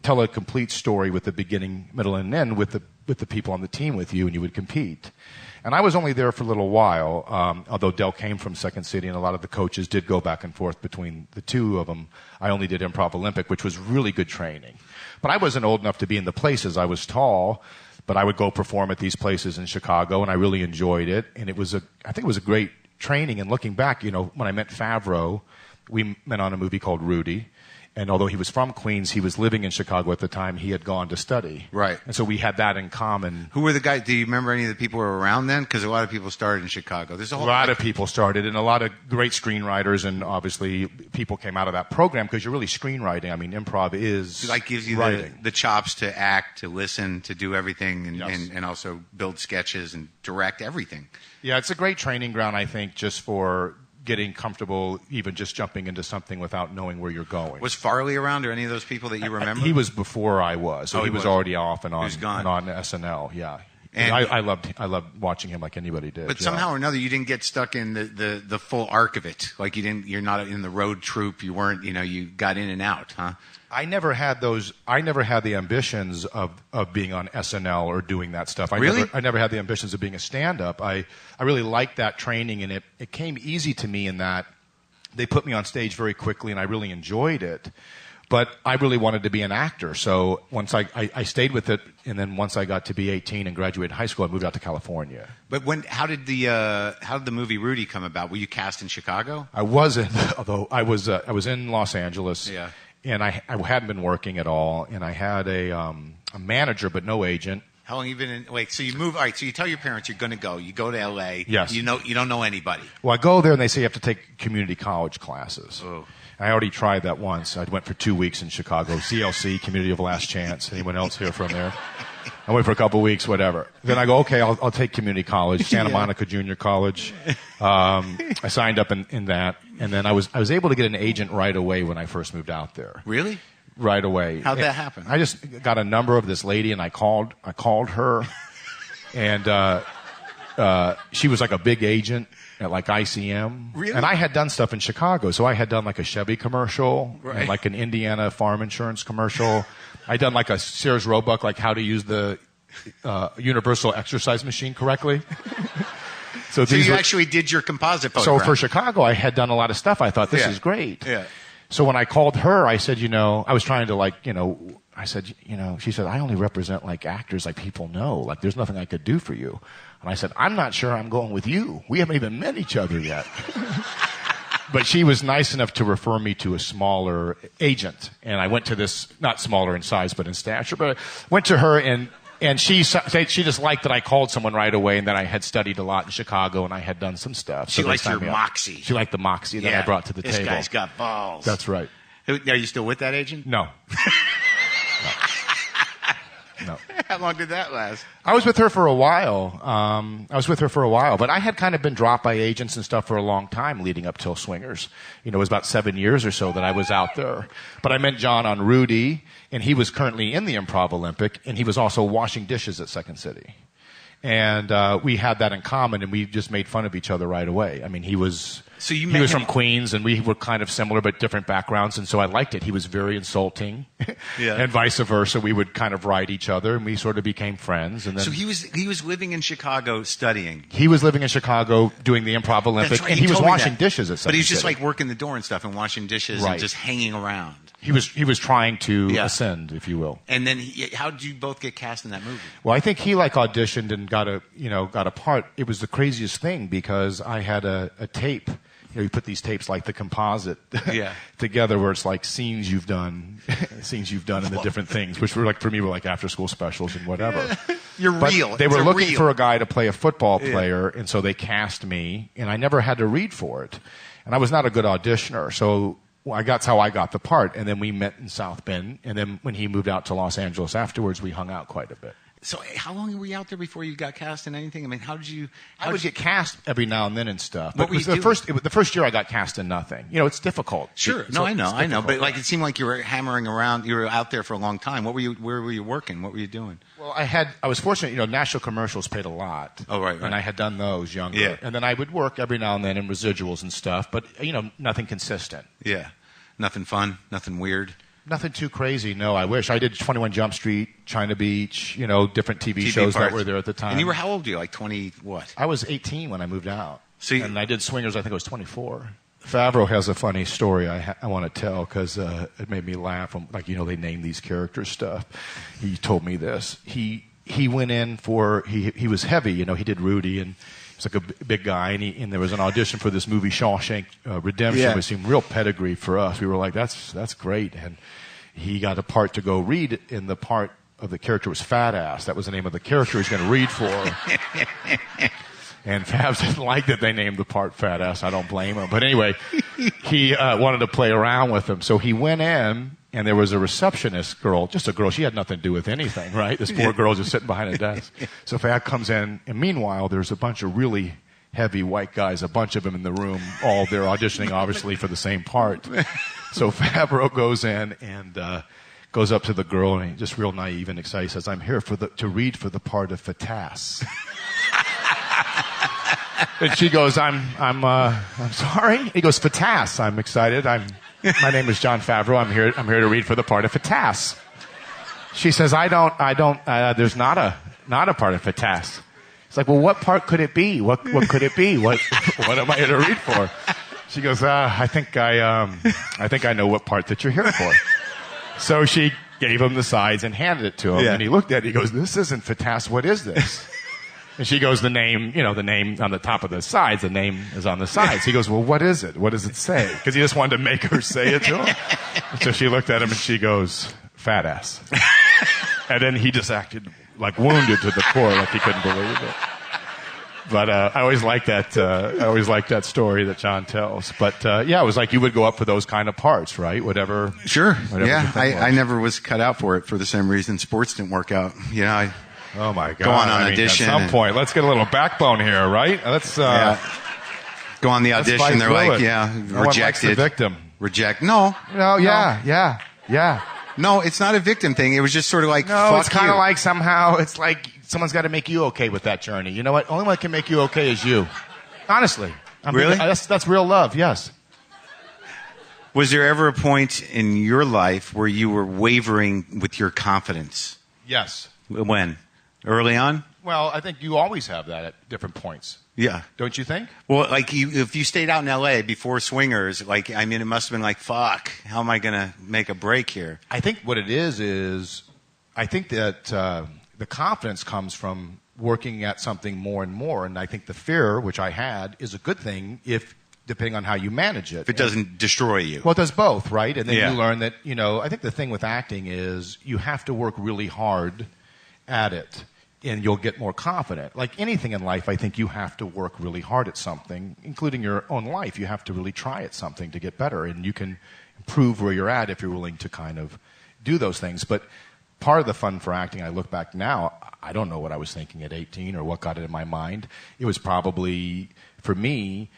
tell a complete story with the beginning, middle, and end with the people on the team with you, and you would compete. And I was only there for a little while, although Del came from Second City, and a lot of the coaches did go back and forth between the two of them. I only did Improv Olympic, which was really good training. But I wasn't old enough to be in the places. I was tall, but I would go perform at these places in Chicago, and I really enjoyed it. And I think it was a great training. And looking back, when I met Favreau, we met on a movie called Rudy. And although he was from Queens, he was living in Chicago at the time. He had gone to study. Right. And so we had that in common. Who were the guys? Do you remember any of the people who were around then? Because a lot of people started in Chicago. There's A lot of people started, and a lot of great screenwriters, and obviously people came out of that program because you're really screenwriting. I mean, improv is like gives you writing. the chops to act, to listen, to do everything, Yes. and also build sketches and direct everything. Yeah, it's a great training ground, I think, just for getting comfortable, even just jumping into something without knowing where you're going. Was Farley around, or any of those people that you remember? He was before I was, so Oh, he he was was. already off and on, was gone. and on SNL. Yeah, And- I loved watching him like anybody did. But yeah. somehow or another, you didn't get stuck in the full arc of it. Like you're not in the road troupe. You weren't. You got in and out, huh? I never had those. I never had the ambitions of being on SNL or doing that stuff. Really? I never had the ambitions of being a stand-up. I really liked that training, and it came easy to me in that they put me on stage very quickly, and I really enjoyed it. But I really wanted to be an actor, so once I stayed with it, and then once I got to be 18 and graduated high school, I moved out to California. But how did the movie Rudy come about? Were you cast in Chicago? I wasn't, although I was in Los Angeles. Yeah. And I hadn't been working at all, and I had a manager but no agent. How long you been in? Wait, so you move? All right, so you tell your parents you're going to go. You go to L.A. Yes. You don't know anybody. Well, I go there and they say you have to take community college classes. Oh. I already tried that once. I went for 2 weeks in Chicago, CLC, Community of Last Chance. Anyone else here from there? I went for a couple of weeks, whatever. Then I go, okay, I'll take community college, Santa Monica Junior College. I signed up in that, and then I was able to get an agent right away when I first moved out there. Really? Right away. How'd that happen? I just got a number of this lady, and I called her, and she was like a big agent at like ICM. Really? And I had done stuff in Chicago, so I had done like a Chevy commercial, Right. and like an Indiana farm insurance commercial. I'd done like a Sears Roebuck, like how to use the universal exercise machine correctly. So So these you were- actually did your composite so photograph. for Chicago, I had done a lot of stuff. I thought, this Yeah. is great. Yeah. So when I called her, I said, I was trying to I said, she said, I only represent like actors like people know. Like there's nothing I could do for you. And I said, I'm not sure I'm going with you. We haven't even met each other yet. But she was nice enough to refer me to a smaller agent. And I went to this, not smaller in size, but in stature, but I went to her and she just liked that I called someone right away and that I had studied a lot in Chicago and I had done some stuff. She So they liked your signed me up. moxie. She liked the moxie that I brought to the this table. This guy's got balls. That's right. Are you still with that agent? No. No. How long did that last? I was with her for a while. But I had kind of been dropped by agents and stuff for a long time leading up till Swingers. It was about 7 years or so that I was out there. But I met John on Rudy, and he was currently in the Improv Olympic, and he was also washing dishes at Second City. And we had that in common, and we just made fun of each other right away. I mean, he was So you he met was him- from Queens, and we were kind of similar but different backgrounds, and so I liked it. He was very insulting, and vice versa. We would kind of write each other, and we sort of became friends. And then So he was living in Chicago studying. he was living in Chicago doing the Improv Olympic, That's right, and he was told me washing that. dishes at But he was Second just City. like working the door and stuff and washing dishes and Right. just hanging around. He was trying to ascend, if you will. And then how did you both get cast in that movie? Well, I think he auditioned and got a part. It was the craziest thing because I had a tape. You put these tapes like the composite together, where it's like scenes you've done in the different things, which were for me were like after school specials and whatever. But real. They were It's looking real. for a guy to play a football player, and so they cast me, and I never had to read for it, and I was not a good auditioner, so. That's how I got the part, and then we met in South Bend, and then when he moved out to Los Angeles afterwards, we hung out quite a bit. So how long were you out there before you got cast in anything? I mean, how did you? I would get cast every now and then and stuff. What But were you the first year I got cast in nothing. It's difficult. Sure. So I know. it's difficult. But it seemed like you were hammering around. You were out there for a long time. Where were you working? What were you doing? Well, I was fortunate. National commercials paid a lot. Oh, right. And I had done those younger. Yeah. And then I would work every now and then in residuals and stuff, but nothing consistent. Yeah. Nothing fun. Nothing weird. Nothing too crazy. No, I wish I did 21 Jump Street, China Beach. Different TV shows parts. that were there at the time. And you were how old? Were you like 20? What? I was 18 when I moved out. So and I did Swingers, I think I was 24. Favreau has a funny story I want to tell because it made me laugh. They name these characters stuff. He told me this. He went in for, he was heavy, he did Rudy, and he was like a big guy, and there was an audition for this movie, Shawshank Redemption, which seemed real pedigree for us. We were like, that's great. And he got a part to go read, and the part of the character was Fat Ass. That was the name of the character he was going to read for. And Fabs didn't like that they named the part Fat Ass. I don't blame him. But anyway, he wanted to play around with him. So he went in, and there was a receptionist girl, just a girl. She had nothing to do with anything, right? This poor girl just sitting behind a desk. So Fab comes in, and meanwhile, there's a bunch of really heavy white guys, a bunch of them in the room, all they're auditioning, obviously, for the same part. So Favreau goes in and goes up to the girl, and he just real naive and excited, says, "I'm here to read for the part of Fatas." And she goes, I'm sorry. He goes, Fatas. I'm excited. My name is John Favreau. I'm here to read for the part of Fatas. She says, there's not a part of Fatas. It's like, well, what part could it be? What could it be? What am I here to read for? She goes, I think I know what part that you're here for. So she gave him the sides and handed it to him, and he looked at it. He goes, this isn't Fatas. What is this? And she goes, the name on the top of the sides, the name is on the sides. He goes, well, what is it? What does it say? Because he just wanted to make her say it to him. So she looked at him and she goes, Fat Ass. And then he just acted like wounded to the core, like he couldn't believe it. But I always like that story that John tells. But it was like you would go up for those kind of parts, right? Whatever. Sure. Whatever I never was cut out for it for the same reason sports didn't work out. Oh my God! Go on audition. At some point, let's get a little backbone here, right? Let's go on the audition. They're like, rejected. The victim. Reject. No. Yeah. No, it's not a victim thing. It was just sort of like, no, it's kind of like somehow it's like someone's got to make you okay with that journey. You know what? Only one that can make you okay is you. Honestly. Really? That's real love. Yes. Was there ever a point in your life where you were wavering with your confidence? Yes. When? Early on? Well, I think you always have that at different points. Yeah. Don't you think? Well, if you stayed out in L.A. before Swingers, it must have been like, fuck, how am I going to make a break here? I think what it is I think that the confidence comes from working at something more and more, and I think the fear, which I had, is a good thing depending on how you manage it. If it doesn't destroy you. Well, it does both, right? And then you learn that, I think the thing with acting is you have to work really hard at it, and you'll get more confident. Like anything in life, I think you have to work really hard at something, including your own life. You have to really try at something to get better, and you can improve where you're at if you're willing to kind of do those things. But part of the fun for acting, I look back now, I don't know what I was thinking at 18 or what got it in my mind. It was probably, for me,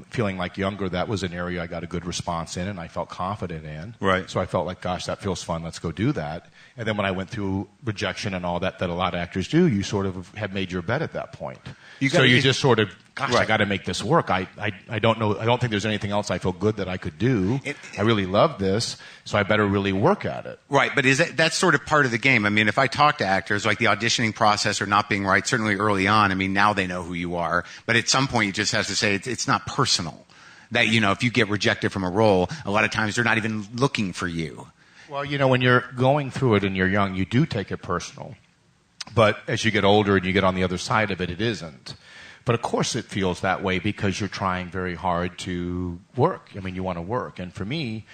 feeling like younger, that was an area I got a good response in and I felt confident in. Right. So I felt like, gosh, that feels fun. Let's go do that. And then when I went through rejection and all that a lot of actors do, you sort of have made your bed at that point. So you just sort of gosh, I got to make this work. I don't know. I don't think there's anything else I feel good that I could do. I really love this, so I better really work at it. Right, but that's sort of part of the game. I mean, if I talk to actors, like the auditioning process or not being right, certainly early on, I mean, now they know who you are. But at some point, you just have to say it's not personal. That, if you get rejected from a role, a lot of times they're not even looking for you. Well, when you're going through it and you're young, you do take it personal. But as you get older and you get on the other side of it, it isn't. But of course it feels that way because you're trying very hard to work. I mean, you want to work. And for me,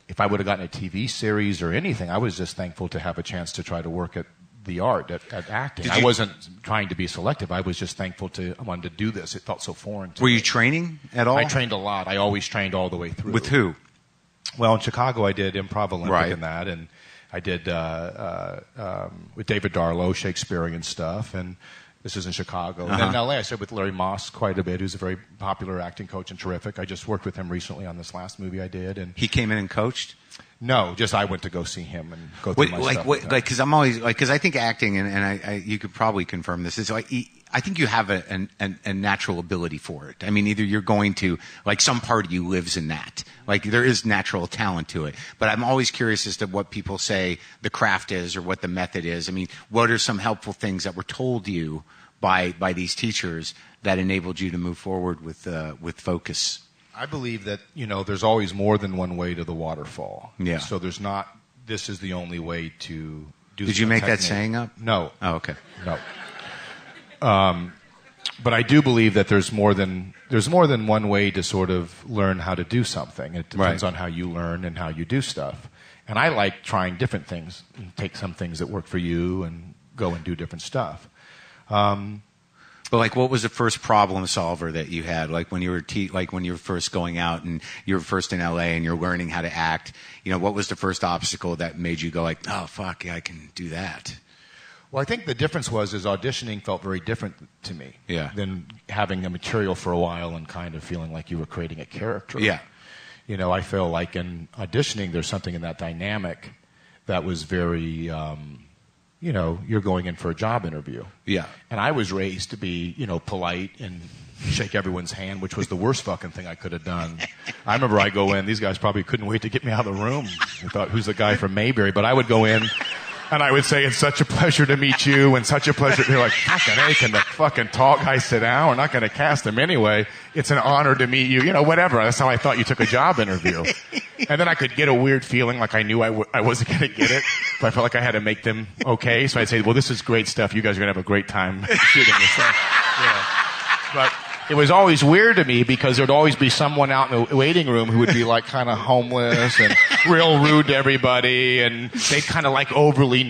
if I would have gotten a TV series or anything, I was just thankful to have a chance to try to work at the art, at acting. I wasn't trying to be selective. I was just thankful I wanted to do this. It felt so foreign to me. Were you training at all? I trained a lot. I always trained all the way through. With who? Well, in Chicago, I did Improv Olympic Right. and that, and I did with David Darlow, Shakespearean stuff, and this is in Chicago. And then in L.A., I started with Larry Moss quite a bit, who's a very popular acting coach and terrific. I just worked with him recently on this last movie I did. And He came in and coached? no, just I went to go see him and go through my stuff. Because I'm always because I think acting, and I you could probably confirm this, is like I think you have a natural ability for it. I mean, either you're going to, like, some part of you lives in that. Like, there is natural talent to it. But I'm always curious as to what people say the craft is or what the method is. I mean, what are some helpful things that were told you by these teachers that enabled you to move forward with focus? I believe that, there's always more than one way to the waterfall. Yeah. So there's not, this is the only way to do. Did you make that saying up? No. Oh, okay. No. But I do believe that there's more than one way to sort of learn how to do something. It depends on how you learn and how you do stuff. And I like trying different things and take some things that work for you and go and do different stuff. But like, what was the first problem solver that you had? Like when you were when you were first going out and you were first in LA and you're learning how to act. What was the first obstacle that made you go like, oh fuck, yeah, I can do that? Well, I think the difference is auditioning felt very different to me than having a material for a while and kind of feeling like you were creating a character. Yeah. I feel like in auditioning, there's something in that dynamic that was very, you're going in for a job interview. Yeah. And I was raised to be, polite and shake everyone's hand, which was the worst fucking thing I could have done. I remember I go in, these guys probably couldn't wait to get me out of the room. I thought, who's the guy from Mayberry? But I would go in and I would say, it's such a pleasure to meet you and such a pleasure. They're like, fucking hey, can the fucking tall guy sit down? We're not going to cast him anyway. It's an honor to meet you. Whatever. That's how I thought you took a job interview. And then I could get a weird feeling like I knew I wasn't going to get it, but I felt like I had to make them okay. So I'd say, well, this is great stuff. You guys are going to have a great time shooting this stuff. Yeah. But it was always weird to me because there'd always be someone out in the waiting room who would be like kind of homeless and real rude to everybody, and they'd kind of like overly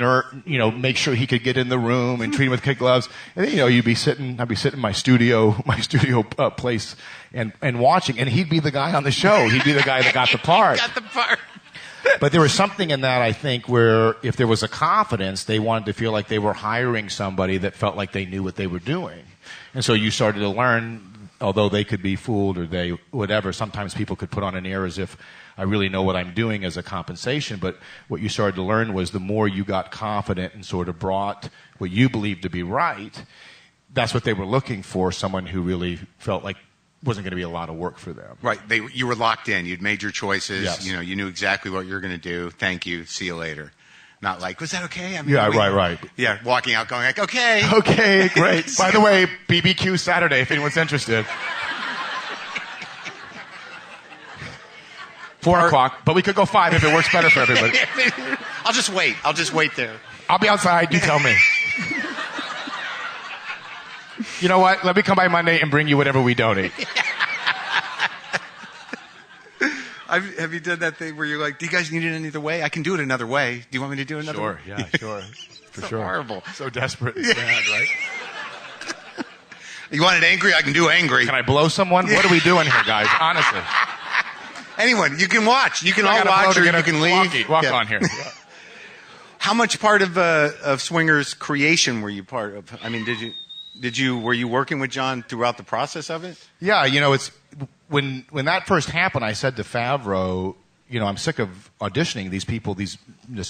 make sure he could get in the room and treat him with kid gloves. And then, I'd be sitting in my studio place and watching, and he'd be the guy on the show. He'd be the guy that got the part. Got the part. But there was something in that, I think, where if there was a confidence, they wanted to feel like they were hiring somebody that felt like they knew what they were doing. And so you started to learn, although they could be fooled or they whatever, sometimes people could put on an air as if I really know what I'm doing as a compensation. But what you started to learn was the more you got confident and sort of brought what you believed to be right, that's what they were looking for, someone who really felt like wasn't going to be a lot of work for them. Right. You were locked in. You'd made your choices. Yes. You knew exactly what you were going to do. Thank you. See you later. Not like, was that okay? I mean, Yeah, right. Yeah, walking out going like, okay. Okay, great. By the way, BBQ Saturday, if anyone's interested. 4 o'clock, but we could go 5 if it works better for everybody. I'll just wait there. I'll be outside. You tell me. You know what? Let me come by Monday and bring you whatever we donate. Have you done that thing where you're like, do you guys need it any other way? I can do it another way. Do you want me to do it another way? Sure. For sure. Horrible. So desperate and sad, right? You want it angry? I can do angry. Can I blow someone? What are we doing here, guys? Honestly. Anyone, you can watch. You can all watch or you can leave. Walk on here. Yeah. How much part of Swingers' creation were you part of? I mean, were you working with John throughout the process of it? Yeah, it's when that first happened, I said to Favreau, I'm sick of auditioning these people. This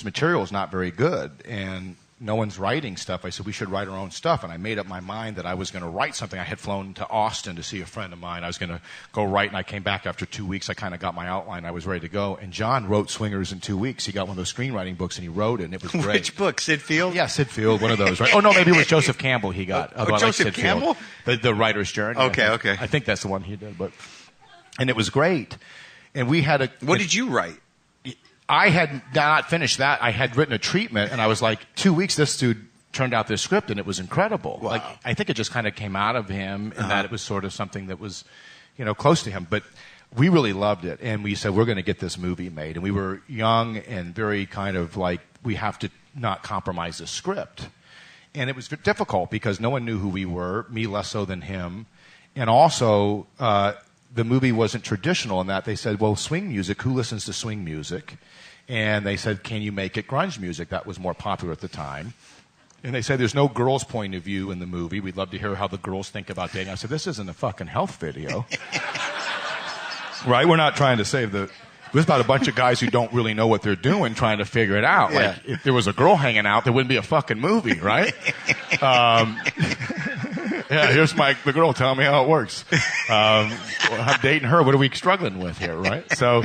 material is not very good, and no one's writing stuff. I said, we should write our own stuff. And I made up my mind that I was going to write something. I had flown to Austin to see a friend of mine. I was going to go write, and I came back after 2 weeks. I kind of got my outline. I was ready to go. And John wrote Swingers in 2 weeks. He got one of those screenwriting books, and he wrote it, and it was great. Which book? Sid Field? Yeah, Sid Field, one of those, right? Oh, no, maybe it was Joseph Campbell he got. Oh, Joseph Sid Campbell? Field. The Writer's Journey. Okay. I think that's the one he did. And it was great. And we had a... What did you write? I had not finished that. I had written a treatment, and I was like, 2 weeks, this dude turned out this script, and it was incredible. Wow. Like, I think it just kind of came out of him, and that it was sort of something that was, close to him. But we really loved it, and we said, we're going to get this movie made. And we were young and very kind of like, we have to not compromise the script. And it was difficult because no one knew who we were, me less so than him. And also, the movie wasn't traditional in that they said, well, swing music, who listens to swing music? And they said, can you make it grunge music? That was more popular at the time. And they said, there's no girl's point of view in the movie. We'd love to hear how the girls think about dating. I said, this isn't a fucking health video. Right? We're not trying to save the... It was about a bunch of guys who don't really know what they're doing trying to figure it out. Yeah. Like, if there was a girl hanging out, there wouldn't be a fucking movie, right? Yeah, here's the girl telling me how it works. Well, I'm dating her. What are we struggling with here, right? So,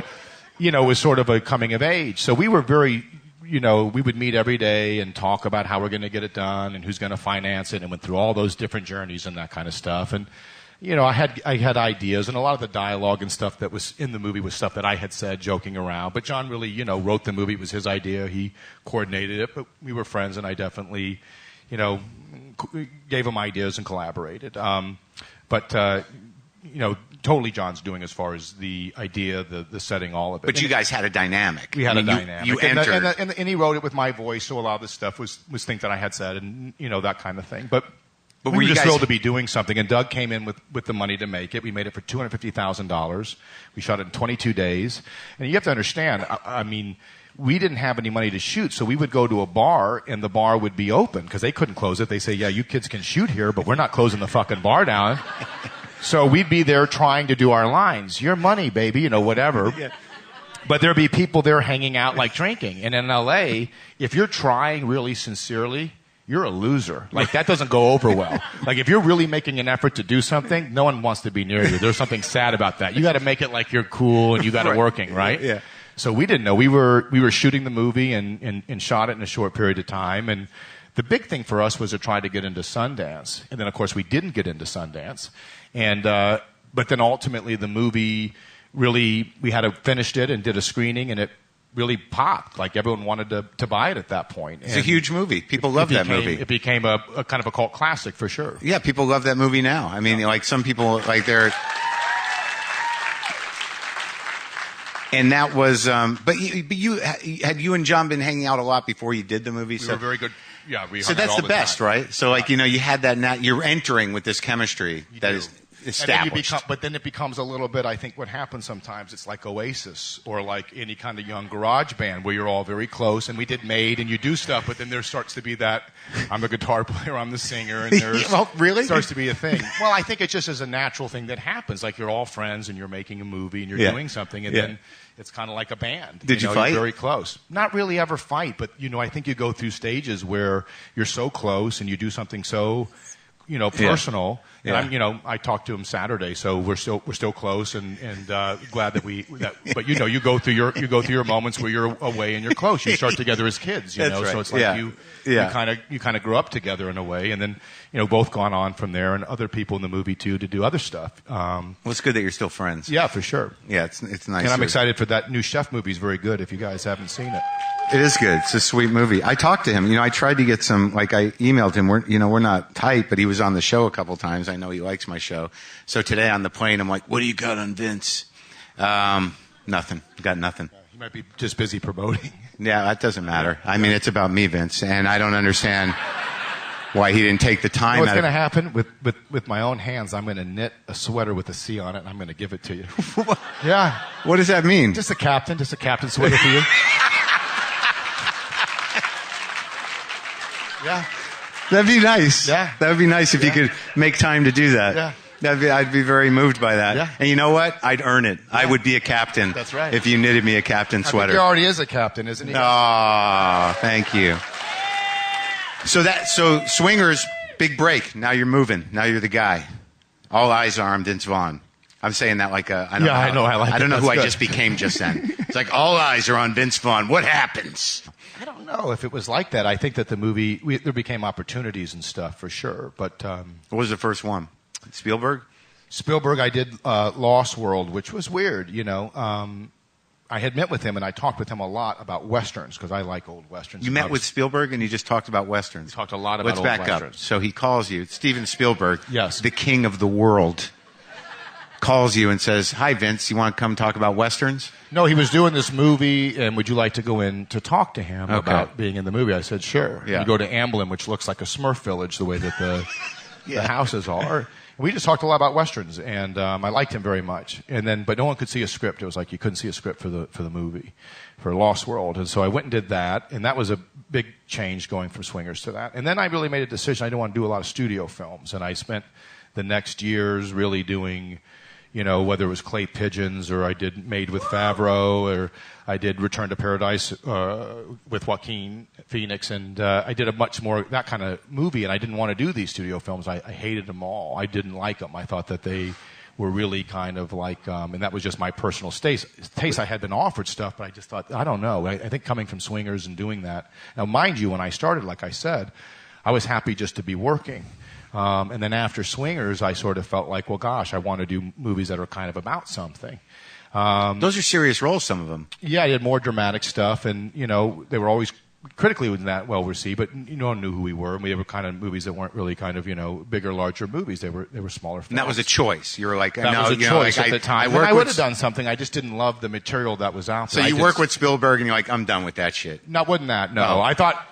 it was sort of a coming of age. So we were very, we would meet every day and talk about how we're going to get it done and who's going to finance it, and went through all those different journeys and that kind of stuff. And, I had ideas, and a lot of the dialogue and stuff that was in the movie was stuff that I had said joking around. But John really, wrote the movie. It was his idea. He coordinated it, but we were friends, and I definitely, gave him ideas and collaborated. Totally John's doing as far as the idea, the setting, all of it. But you guys had a dynamic. We had a dynamic. You entered. And he wrote it with my voice, so a lot of this stuff was things that I had said, and, that kind of thing. But we were just thrilled to be doing something. And Doug came in with the money to make it. We made it for $250,000. We shot it in 22 days. And you have to understand, I mean, we didn't have any money to shoot, so we would go to a bar, and the bar would be open because they couldn't close it. They say, yeah, you kids can shoot here, but we're not closing the fucking bar down. So we'd be there trying to do our lines. Your money, baby, whatever. Yeah. But there'd be people there hanging out, like drinking. And in L.A., if you're trying really sincerely, you're a loser. Like, that doesn't go over well. Like, if you're really making an effort to do something, no one wants to be near you. There's something sad about that. You got to make it like you're cool and you got it working, right? Yeah. So we didn't know. We were shooting the movie and shot it in a short period of time. And the big thing for us was to try to get into Sundance. And then, of course, we didn't get into Sundance. And but then ultimately the movie really, we had finished it and did a screening, and it really popped. Like, everyone wanted to buy it at that point. It's a huge movie. People love that movie. It became a kind of a cult classic for sure. Yeah, people love that movie now. I mean, like, some people, like, they're... And that was, but you and John been hanging out a lot before you did the movie? We were very good. Yeah, so that's the best, right? So, like, you had that now, you're entering with this chemistry that is established. But then it becomes a little bit, I think what happens sometimes, it's like Oasis or like any kind of young garage band where you're all very close, and we did Made, and you do stuff, but then there starts to be that, I'm the guitar player, I'm the singer, and there's well, really? starts to be a thing. Well, I think it just is a natural thing that happens. Like, you're all friends and you're making a movie and you're doing something, and then it's kind of like a band. Did you fight? You're very close. Not really ever fight, but I think you go through stages where you're so close and you do something so personal. Yeah. And I talked to him Saturday, so we're still close, and glad that but you go through your moments where you're away and you're close. You start together as kids, That's right. So it's like you kind of grew up together in a way, and then both gone on from there, and other people in the movie too to do other stuff. Well, it's good that you're still friends. Yeah, for sure. Yeah, it's nice. And I'm excited for that new Chef movie. It's very good. If you guys haven't seen it. It is good. It's a sweet movie. I talked to him. I tried to get some, I emailed him. We're not tight, but he was on the show a couple times. I know he likes my show. So today on the plane, I'm like, what do you got on Vince? Nothing. Got nothing. He might be just busy promoting. Yeah, that doesn't matter. I mean, it's about me, Vince, and I don't understand why he didn't take the time. What's going to happen with my own hands? I'm going to knit a sweater with a C on it, and I'm going to give it to you. Yeah. What does that mean? Just a captain sweater for you. Yeah. That'd be nice. Yeah. That would be nice if you could make time to do that. Yeah. I'd be very moved by that. Yeah. And you know what? I'd earn it. Yeah. I would be a captain. That's right. If you knitted me a captain sweater. He already is a captain, isn't he? Oh, thank you. So Swingers, big break. Now you're moving. Now you're the guy. All eyes are on Vince Vaughn. I'm saying that like a. I know. I don't know who That's I just good. became just then. It's like all eyes are on Vince Vaughn. What happens? I don't know if it was like that. I think that the movie there became opportunities and stuff for sure. But What was the first one? Spielberg. I did Lost World, which was weird. I had met with him and I talked with him a lot about westerns because I like old westerns. You met with Spielberg and you just talked about westerns. We talked a lot about Let's old back westerns. up. So he calls you, Steven Spielberg, Yes. the king of the world, calls you and says, "Hi, Vince. You want to come talk about westerns?" No, he was doing this movie, and would you like to go in to talk to him Okay. about being in the movie? I said, sure. Yeah. You go to Amblin, which looks like a Smurf village, the way that the houses are. We just talked a lot about westerns, and I liked him very much. But no one could see a script. It was like you couldn't see a script for the movie, for Lost World. And so I went and did that, and that was a big change going from Swingers to that. And then I really made a decision I didn't want to do a lot of studio films, and I spent the next years really doing, whether it was Clay Pigeons or I did Made with Favreau or I did Return to Paradise with Joaquin Phoenix, and I did a much more that kind of movie, and I didn't want to do these studio films. I hated them all. I didn't like them. I thought that they were really kind of like, and that was just my personal taste. I had been offered stuff, but I just thought, I don't know. I think coming from Swingers and doing that. Now, mind you, when I started, like I said, I was happy just to be working. And then after Swingers, I sort of felt like, well, gosh, I want to do movies that are kind of about something. Those are serious roles, some of them. Yeah, I did more dramatic stuff, and they were always critically not well received, but no one knew who we were, and we were kind of movies that weren't really kind of bigger, larger movies. They were smaller films. And that was a choice. You were like, that was a choice at the time. I would have done something. I just didn't love the material that was out there. So you work with Spielberg, and you're like, I'm done with that shit. No, wasn't that? No, I thought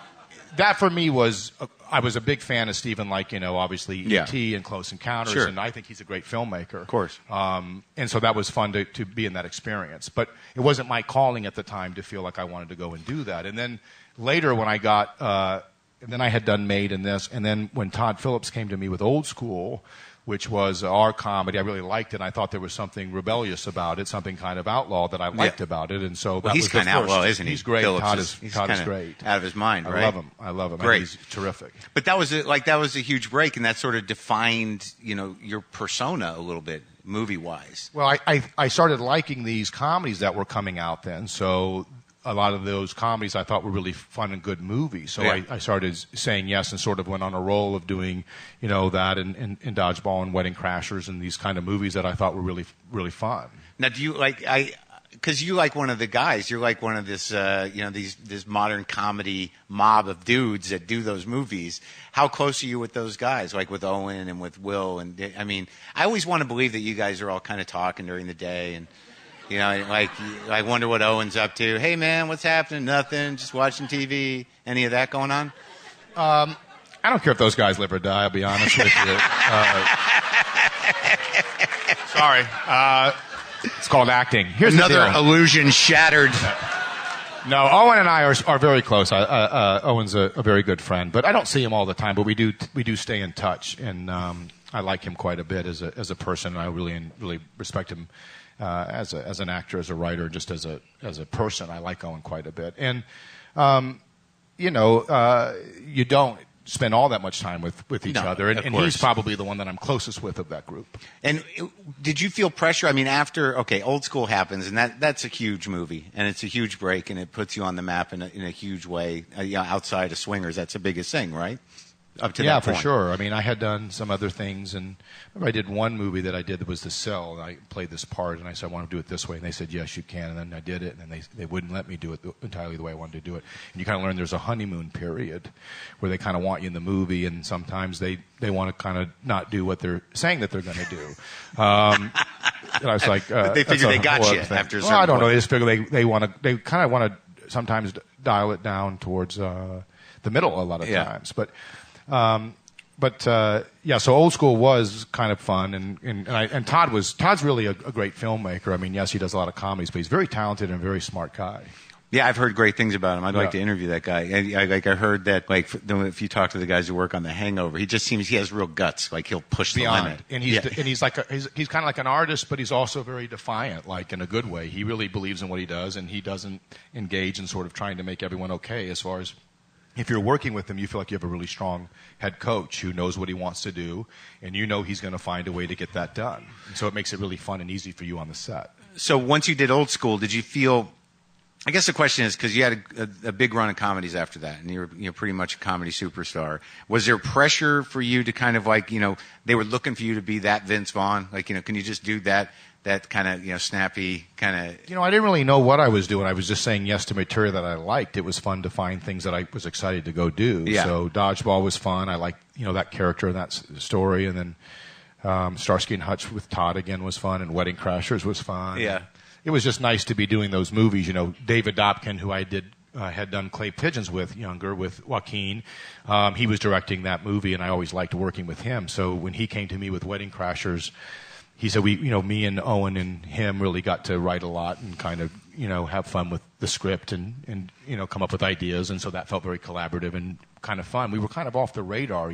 that for me was. I was a big fan of Stephen, obviously E.T. and Close Encounters, Sure. and I think he's a great filmmaker. Of course. And so that was fun to be in that experience. But it wasn't my calling at the time to feel like I wanted to go and do that. And then later when I got, and then I had done Made and this, and then when Todd Phillips came to me with Old School, which was our comedy, I really liked it, and I thought there was something rebellious about it, something kind of outlaw that I liked about it, and so that he's was the kind of first. outlaw, isn't he? He's great. Phillips Todd is is great. Out of his mind, right? I love him. Great. He's terrific. But that was a huge break, and that sort of defined, your persona a little bit, movie-wise. Well, I started liking these comedies that were coming out then, so a lot of those comedies I thought were really fun and good movies. So I started saying yes and sort of went on a roll of doing, that and Dodgeball and Wedding Crashers and these kind of movies that I thought were really, really fun. Now, do you because you like one of the guys, you're like one of this, this modern comedy mob of dudes that do those movies. How close are you with those guys, like with Owen and with Will? And I always want to believe that you guys are all kind of talking during the day and. I wonder what Owen's up to. Hey, man, what's happening? Nothing. Just watching TV. Any of that going on? I don't care if those guys live or die, I'll be honest with you. Sorry. It's called acting. Here's another the deal. illusion shattered. No, Owen and I are very close. Owen's a very good friend, but I don't see him all the time, but we do stay in touch, and I like him quite a bit as a person. I really respect him. As an actor, as a writer, just as a person, I like Owen quite a bit. And you don't spend all that much time with each other, and he's probably the one that I'm closest with of that group. And did you feel pressure? After Old School happens, and that's a huge movie, and it's a huge break, and it puts you on the map in a huge way. Outside of Swingers, that's the biggest thing, right? Up to that point. For sure. I had done some other things, and I did one movie that I did that was The Cell. And I played this part, and I said, I want to do it this way. And they said, yes, you can. And then I did it, and then they wouldn't let me do it entirely the way I wanted to do it. And you kind of learn there's a honeymoon period where they kind of want you in the movie, and sometimes they want to kind of not do what they're saying that they're going to do. And I was like, they figure they got you after a certain I don't know. point. They just figure they kind of want to sometimes dial it down towards the middle a lot of times. So Old School was kind of fun, and Todd's really a great filmmaker. Yes, he does a lot of comedies, but he's very talented and a very smart guy. Yeah, I've heard great things about him. I'd like to interview that guy. I heard that if you talk to the guys who work on The Hangover, he just seems he has real guts. Like he'll push the limit. And he's he's kind of like an artist, but he's also very defiant, like in a good way. He really believes in what he does, and he doesn't engage in sort of trying to make everyone okay as far as if you're working with him, you feel like you have a really strong head coach who knows what he wants to do, and you know he's going to find a way to get that done. And so it makes it really fun and easy for you on the set. So once you did Old School, did you feel? I guess the question is, because you had a big run of comedies after that, and you're pretty much a comedy superstar. Was there pressure for you to kind of like, they were looking for you to be that Vince Vaughn? Like, can you just do that kind of, snappy kind of? I didn't really know what I was doing. I was just saying yes to material that I liked. It was fun to find things that I was excited to go do. Yeah. So Dodgeball was fun. I liked, that character and that story. And then Starsky and Hutch with Todd again was fun, and Wedding Crashers was fun. Yeah. It was just nice to be doing those movies. David Dobkin, who I had done Clay Pigeons with younger with Joaquin, he was directing that movie, and I always liked working with him. So when he came to me with Wedding Crashers, he said me and Owen and him really got to write a lot and kind of have fun with the script and come up with ideas, and so that felt very collaborative and kind of fun. We were kind of off the radar,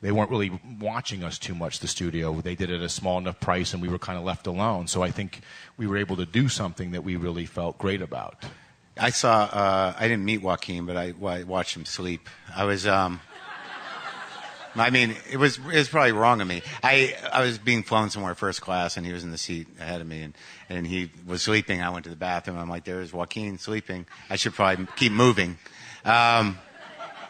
They weren't really watching us too much, the studio. They did it at a small enough price, and we were kind of left alone. So I think we were able to do something that we really felt great about. I saw. I didn't meet Joaquin, but I watched him sleep. I was. It was probably wrong of me. I was being flown somewhere first class, and he was in the seat ahead of me, and he was sleeping. I went to the bathroom. I'm like, there's Joaquin sleeping. I should probably keep moving.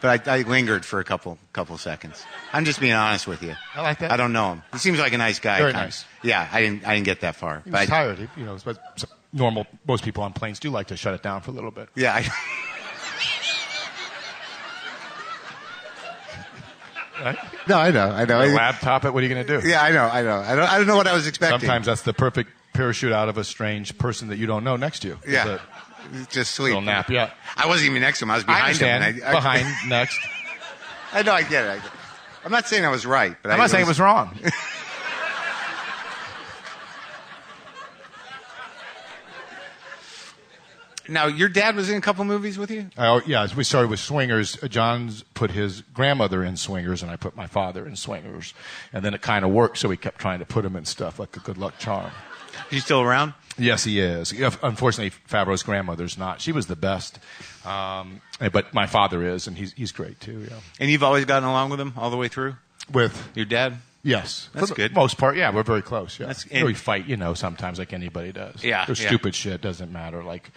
But I lingered for a couple seconds. I'm just being honest with you. I like that. I don't know him. He seems like a nice guy. Very nice. Yeah, I didn't get that far. He was tired. But normal. Most people on planes do like to shut it down for a little bit. Yeah. Right? No, I know. Laptop it. What are you going to do? Yeah, I know. I don't know what I was expecting. Sometimes that's the perfect parachute out of a strange person that you don't don't next to you. Yeah. Just sleep. Little nap. Yeah. I wasn't even next to him. I was behind him. Behind next. I know. I get it. I'm not saying I was right, but I'm not saying it was wrong. Now, your dad was in a couple movies with you? Oh, yeah. We started with Swingers. John's put his grandmother in Swingers, and I put my father in Swingers. And then it kind of worked, so we kept trying to put him in stuff like a good luck charm. Is he still around? Yes, he is. Unfortunately, Favreau's grandmother's not. She was the best. But my father is, and he's great, too. Yeah. And you've always gotten along with him all the way through? With? Your dad? Yes. That's for good. The most part, yeah. We're very close, yeah. And we fight, sometimes like anybody does. Yeah. There's stupid shit. Doesn't matter. Like,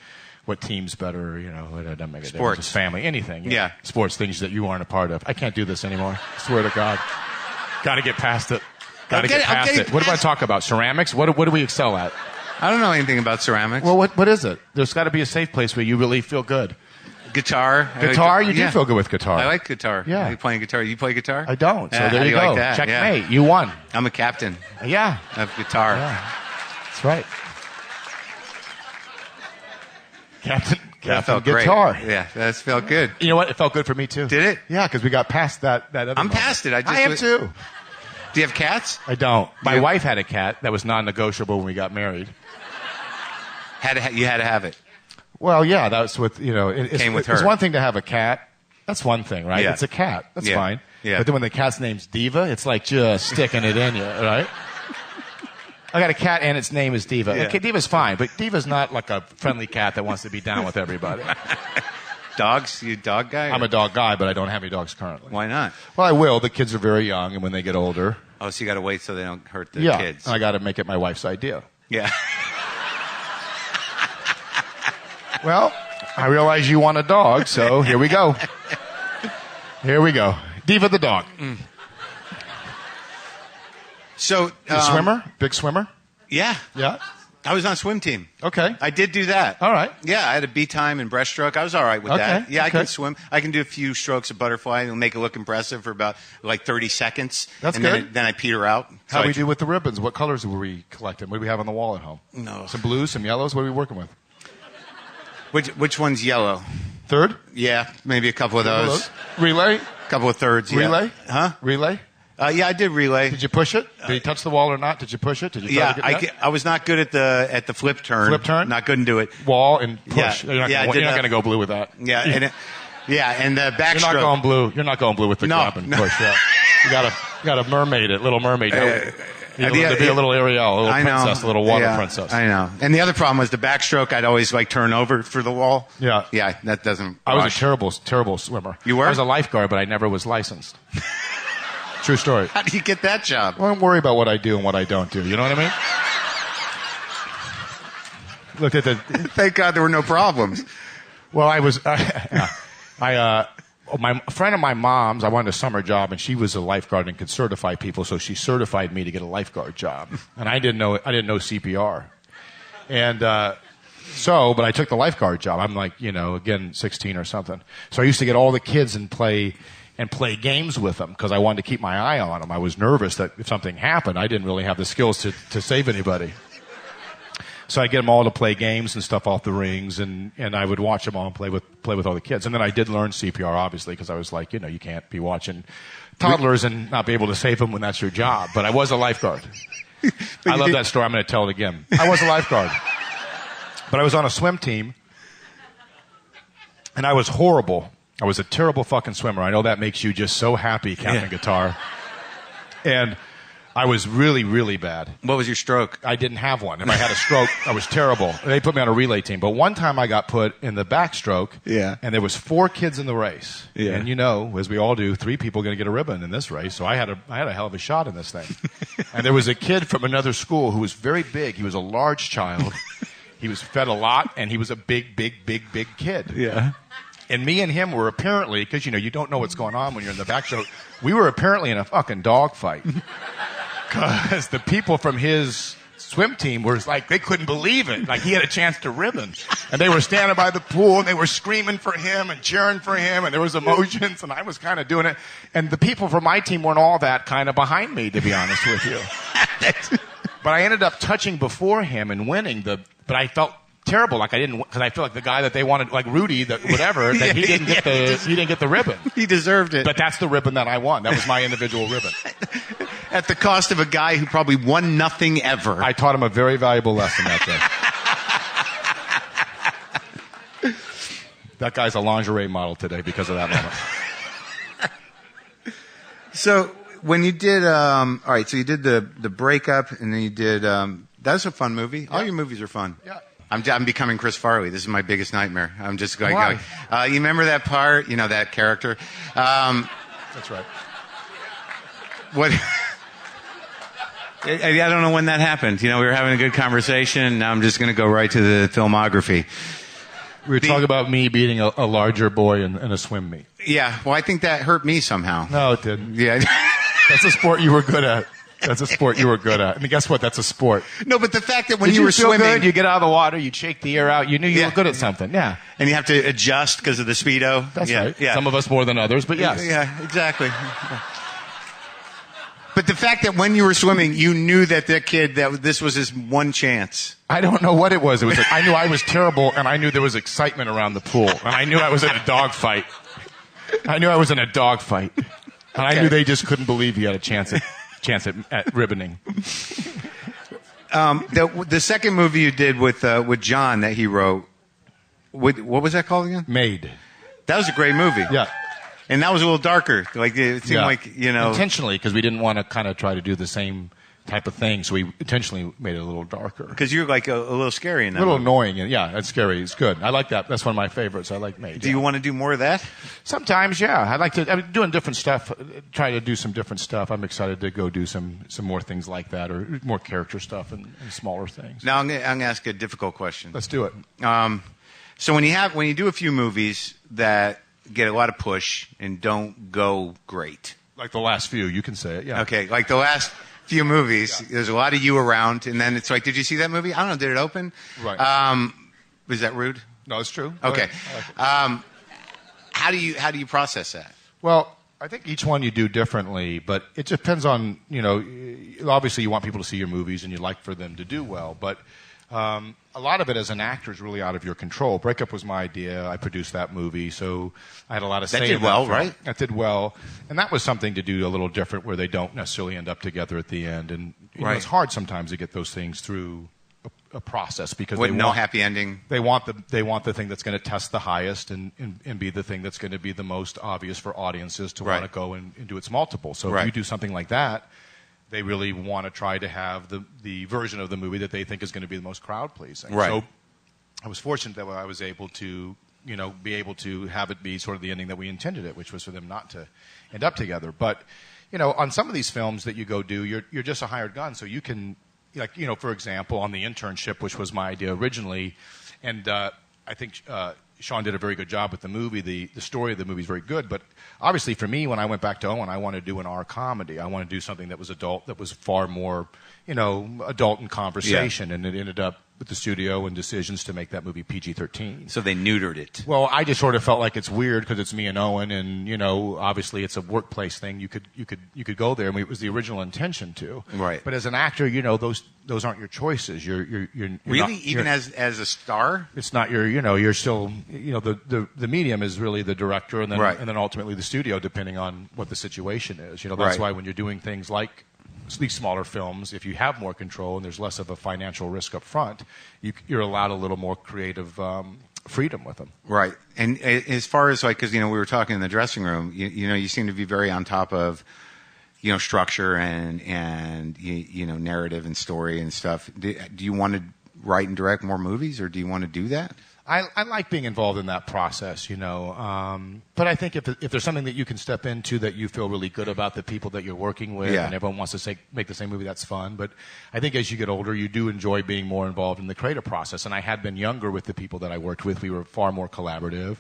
what team's better, it doesn't make a difference. Sports. It's family, anything. Yeah. Sports, things that you aren't a part of. I can't do this anymore. I swear to God. Got to get past it. Got to get past it. What do I talk about? Ceramics? What do we excel at? I don't know anything about ceramics. Well, what is it? There's got to be a safe place where you really feel good. Guitar. Guitar? You do feel good with guitar. I like guitar. Yeah. Are you playing guitar? You play guitar? I don't. So How there do you you go. like that? Checkmate. Yeah. You won. I'm a captain Yeah. of guitar. Yeah. That's right. Captain That felt Guitar. great. Yeah, that felt good. You know what? It felt good for me, too. Did it? Yeah, because we got past that other I'm moment. past it. I am, too. Do you have cats? I don't. My You- wife had a cat that was non-negotiable when we got married. You had to have it. Well, yeah, that was with, it's, Came with it's her. one thing to have a cat. That's one thing, right? Yeah. It's a cat. That's Yeah. fine. Yeah. But then when the cat's name's Diva, it's like just sticking it in you, right? I got a cat and its name is Diva. Yeah. Okay, Diva's fine, but Diva's not like a friendly cat that wants to be down with everybody. Dogs? You a dog guy? I'm a dog guy, but I don't have any dogs currently. Why not? Well, I will. The kids are very young, and when they get older, Oh, so you got to wait so they don't hurt the yeah, kids. and I got to make it my wife's idea. Yeah. Well, I realize you want a dog, so here we go. Here we go. Diva the dog. So, You a swimmer? Big swimmer? Yeah. Yeah. I was on a swim team. Okay. I did do that. All right. Yeah, I had a B time in breaststroke. I was all right with that. Okay, Yeah, I okay. can swim. I can do a few strokes of butterfly and make it look impressive for about like 30 seconds. That's and good. Then I peter out. How do we do with the ribbons? What colors were we collecting? What do we have on the wall at home? No. Some blues, some yellows? What are we working with? Which one's yellow? Third? Yeah, maybe a couple of those. Relay? A couple of thirds. Yeah. Relay? Huh? Relay? Yeah, I did relay. Did you push it? Did you touch the wall or not? Did you push it? Did you try Yeah, to get that? I was not good at the flip turn. Flip turn? Not couldn't do it. Wall and push. Yeah. You're not Yeah, I gonna- did you're not that. going to go blue with that. Yeah, and the backstroke. You're not going blue. You're not going blue with the No, grab and no. push. Yeah. You got to mermaid it, Little Mermaid. There'd be a little Ariel, a little princess, a little water princess. I know. And the other problem was the backstroke. I'd always like turn over for the wall. Yeah. Yeah, that doesn't. I was a terrible swimmer. You were? I was a lifeguard, but I never was licensed. True story. How do you get that job? Well, don't worry about what I do and what I don't do. You know what I mean? Looked at the. Thank God there were no problems. Well, I was. My friend of my mom's, I wanted a summer job, and she was a lifeguard and could certify people, so she certified me to get a lifeguard job. And I didn't know CPR. And but I took the lifeguard job. I'm like, again, 16 or something. So I used to get all the kids and play games with them because I wanted to keep my eye on them. I was nervous that if something happened, I didn't really have the skills to save anybody. So I get them all to play games and stuff off the rings, and I would watch them all and play with all the kids. And then I did learn CPR, obviously, because I was like, you can't be watching toddlers and not be able to save them when that's your job. But I was a lifeguard. I love that story. I'm going to tell it again. I was a lifeguard. But I was on a swim team, and I was horrible. I was a terrible fucking swimmer. I know that makes you just so happy, Captain Guitar. And I was really, really bad. What was your stroke? I didn't have one. If I had a stroke, I was terrible. They put me on a relay team. But one time I got put in the backstroke, and there was 4 kids in the race. Yeah. And as we all do, 3 people are going to get a ribbon in this race. So I had a hell of a shot in this thing. And there was a kid from another school who was very big. He was a large child. He was fed a lot, and he was a big, big, big, big kid. Yeah. And me and him were apparently, because, you don't know what's going on when you're in the backstroke, we were apparently in a fucking dogfight. Because the people from his swim team were like, they couldn't believe it. Like, he had a chance to ribbon. And they were standing by the pool, and they were screaming for him and cheering for him, and there was emotions, and I was kind of doing it. And the people from my team weren't all that kind of behind me, to be honest with you. But I ended up touching before him and winning but I felt terrible, like I didn't, because I feel like the guy that they wanted, like Rudy, that he didn't get the ribbon. He deserved it. But that's the ribbon that I won. That was my individual ribbon. At the cost of a guy who probably won nothing ever. I taught him a very valuable lesson that day. That guy's a lingerie model today because of that moment. So when you did, all right, so you did the breakup, and then you did, that was a fun movie. Yeah. All your movies are fun. Yeah. I'm becoming Chris Farley. This is my biggest nightmare. I'm just going, you remember that part? That character? That's right. What? I don't know when that happened. We were having a good conversation. Now I'm just going to go right to the filmography. We were talking about me beating a larger boy in a swim meet. Yeah. Well, I think that hurt me somehow. No, it didn't. Yeah. That's a sport you were good at. That's a sport you were good at. I mean, guess what? That's a sport. No, but the fact that when you were swimming, good? You get out of the water, you shake the air out. You knew you were good at something. Yeah. And you have to adjust because of the Speedo. That's right. Yeah. Some of us more than others, but yes. Yeah, exactly. But the fact that when you were swimming, you knew that kid, that this was his one chance. I don't know what it was. It was I knew I was terrible, and I knew there was excitement around the pool, and I knew I was in a dogfight. And I knew they just couldn't believe you had a chance at ribboning. The second movie you did with John that he wrote, what was that called again? Made. That was a great movie. Yeah. And that was a little darker. Like it seemed like intentionally, because we didn't want to kind of try to do the same type of thing, so we intentionally made it a little darker. Because you're like a little scary in that. A little movie. Annoying, and yeah, it's scary. It's good. I like that. That's one of my favorites. I like Made. Do you want to do more of that? Sometimes, yeah. I like to. I'm doing different stuff. Try to do some different stuff. I'm excited to go do some more things like that, or more character stuff and smaller things. Now I'm going to ask a difficult question. Let's do it. So when you do a few movies that get a lot of push and don't go great, like the last few, you can say it. Yeah. Okay, like the last few movies, there's a lot of you around, and then it's like, did you see that movie? I don't know, did it open? Right. Was that rude? No, it's true. Okay. Like how do you process that? Well, I think each one you do differently, but it depends on, obviously you want people to see your movies and you like for them to do well, but a lot of it as an actor is really out of your control. Breakup was my idea. I produced that movie, so I had a lot of say in that. That did well, right? That did well. And that was something to do a little different where they don't necessarily end up together at the end. And it's hard sometimes to get those things through a process because with no happy ending. They want the thing that's going to test the highest and be the thing that's going to be the most obvious for audiences to want to go and do its multiple. So if you do something like that, they really want to try to have the version of the movie that they think is going to be the most crowd pleasing. Right. So I was fortunate that I was able to, be able to have it be sort of the ending that we intended it, which was for them not to end up together. But, on some of these films that you go do, you're just a hired gun, so you can, for example, on The Internship, which was my idea originally, and I think Sean did a very good job with the movie. The story of the movie is very good, but obviously for me, when I went back to Owen, I wanted to do an R comedy. I wanted to do something that was adult, that was far more, adult in conversation, and it ended up with the studio and decisions to make that movie PG-13. So they neutered it. Well, I just sort of felt like it's weird because it's me and Owen, and obviously it's a workplace thing. You could go there. I mean, it was the original intention to. Right. But as an actor, those aren't your choices. You're really not, even as a star. It's not you're still the medium is really the director, and then Right. and then ultimately the studio, depending on what the situation is. That's Right. why when you're doing things like these smaller films, if you have more control and there's less of a financial risk up front, you're allowed a little more creative freedom with them. Right. And as far as because we were talking in the dressing room, you seem to be very on top of structure and narrative and story and stuff. Do you want to write and direct more movies, or do you want to do that? I like being involved in that process, but I think if there's something that you can step into that you feel really good about the people that you're working with, Yeah. and everyone wants to make the same movie, that's fun. But I think as you get older, you do enjoy being more involved in the creative process. And I had been younger with the people that I worked with. We were far more collaborative.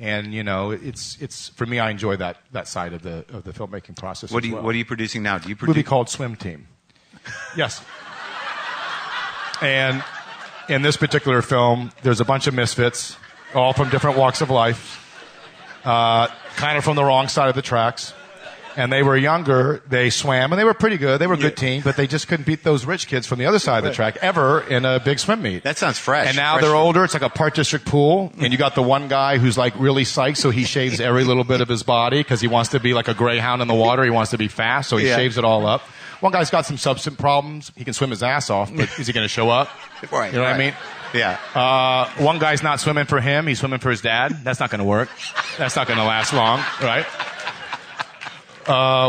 And it's for me, I enjoy that side of the filmmaking process. What are you producing now? Do you produce a movie called Swim Team? Yes. And in this particular film, there's a bunch of misfits, all from different walks of life, kind of from the wrong side of the tracks. And they were younger, they swam, and they were pretty good. They were a good team, but they just couldn't beat those rich kids from the other side of the track ever in a big swim meet. That sounds fresh. And now they're older. It's like a Park District pool, and you got the one guy who's like really psyched, so he shaves every little bit of his body because he wants to be like a greyhound in the water. He wants to be fast, so he shaves it all up. One guy's got some substance problems. He can swim his ass off, but is he going to show up? Right. You know what I mean? Yeah. One guy's not swimming for him. He's swimming for his dad. That's not going to work. That's not going to last long, right?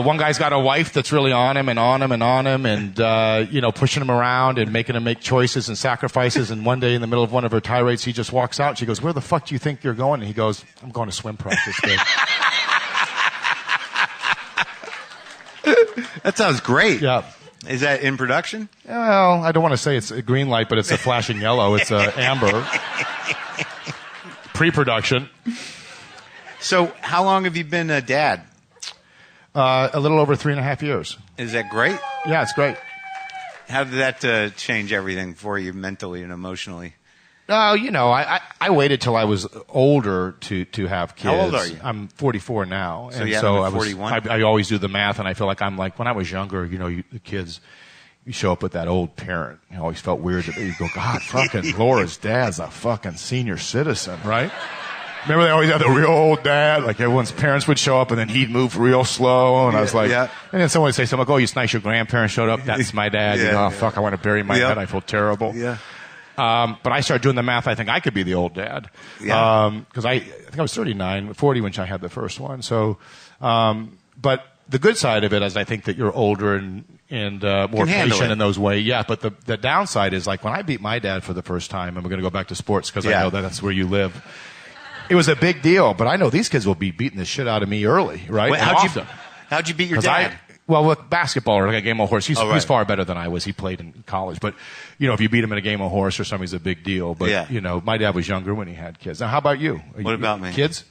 One guy's got a wife that's really on him and on him and on him and, pushing him around and making him make choices and sacrifices. And one day in the middle of one of her tirades, he just walks out. She goes, "Where the fuck do you think you're going?" And he goes, "I'm going to swim practice, kid." That sounds great. Yeah. Is that in production? Well, I don't want to say it's a green light, but it's a flashing yellow. It's a amber. Pre-production. So how long have you been a dad? A little over 3.5 years. Is that great? Yeah, it's great. How did that change everything for you mentally and emotionally? I waited till I was older to have kids. How old are you? I'm 44 now. So and you had so them at 41? I always do the math, and I feel like I'm like, when I was younger, the kids, you show up with that old parent. I always felt weird that you go, God, fucking Laura's dad's a fucking senior citizen, right? Remember they always had the real old dad? Like everyone's parents would show up and then he'd move real slow. And I was like, and then someone would say something like, "Oh, it's nice your grandparents showed up. That's my dad." Oh, fuck, I want to bury my head. I feel terrible. Yeah. But I started doing the math. I think I could be the old dad. Yeah. Because I think I was 40 when I had the first one. So, but the good side of it is I think that you're older and more patient in those ways. Yeah. But the downside is like when I beat my dad for the first time, and we're going to go back to sports because I know that's where you live. It was a big deal, but I know these kids will be beating the shit out of me early, right? Wait, how'd you beat your dad? With basketball or like a game of horse, he's far better than I was. He played in college, but if you beat him in a game of horse or something, it's a big deal. But my dad was younger when he had kids. Now, how about you? What about me? Kids?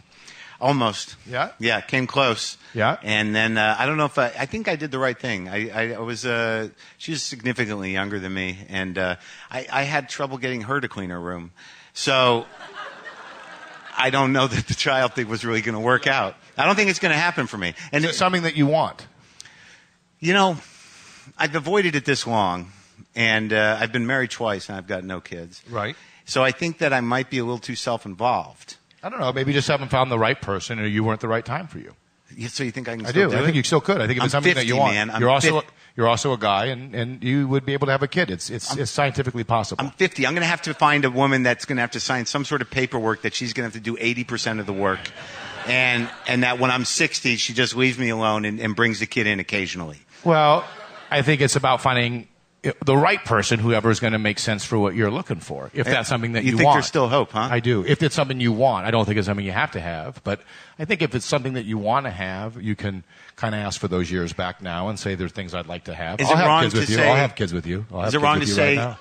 Almost. Yeah. Yeah, came close. Yeah. And then I don't know if I think I did the right thing. I was she was significantly younger than me, and I had trouble getting her to clean her room, so. I don't know that the child thing was really going to work out. I don't think it's going to happen for me. And is it something that you want? I've avoided it this long, and I've been married twice, and I've got no kids. Right. So I think that I might be a little too self-involved. I don't know. Maybe you just haven't found the right person, or you weren't the right time for you. So you think I can I still do. do it? I think you still could. I think if it's something 50, that you want. Man. You're also a guy, and you would be able to have a kid. It's scientifically possible. I'm 50. I'm going to have to find a woman that's going to have to sign some sort of paperwork that she's going to have to do 80% of the work, and that when I'm 60, she just leaves me alone and brings the kid in occasionally. Well, I think it's about finding the right person, whoever is going to make sense for what you're looking for. If that's something that you think want. there's still hope, huh? I do. If it's something you want. I don't think it's something you have to have. But I think if it's something that you want to have, you can kind of ask for those years back now and say there's things I'd like to have. Is I'll it have wrong kids to with you. say- I'll have kids with you. Is it wrong to say- Right now.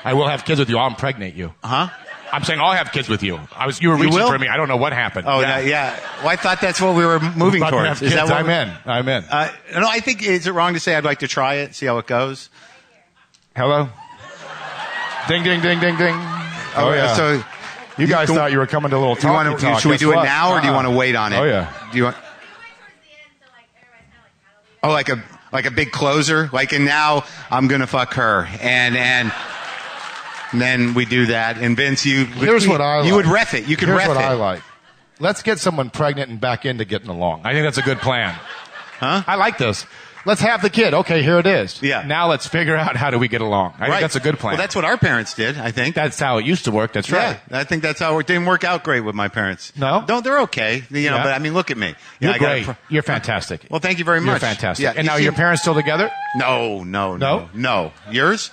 I will have kids with you. I'll impregnate you. Huh? I'm saying I'll have kids with you. You were reaching will? for me. I don't know what happened. Oh, yeah. Well, I thought that's what we were moving About to towards. have Is that kids. what I'm in. No, I think, is it wrong to say I'd like to try it, see how it goes? Hello? Ding, ding, ding, ding, ding. Oh, yeah. So you guys thought you were coming to a little do you talkie want talk. should we Guess do it what? now, or do you want to wait on it? Oh, yeah. Do you want? Oh, like a big closer, and now I'm gonna fuck her, and then we do that. And Vince, Here's what I like. You would ref it. You could Here's ref what it. I like. Let's get someone pregnant and back into getting along. I think that's a good plan. Huh? I like this. Let's have the kid. Okay, here it is. Yeah. Now let's figure out how do we get along. I think that's a good plan. Well, that's what our parents did. I think That's how it used to work. That's right. Yeah, I think that's how it didn't work out great with my parents. No? they're okay. Yeah. But I mean, look at me. You're I got great. You're fantastic. Well, thank you very You're much. fantastic. Yeah, And now your parents still together? No. No? Yours?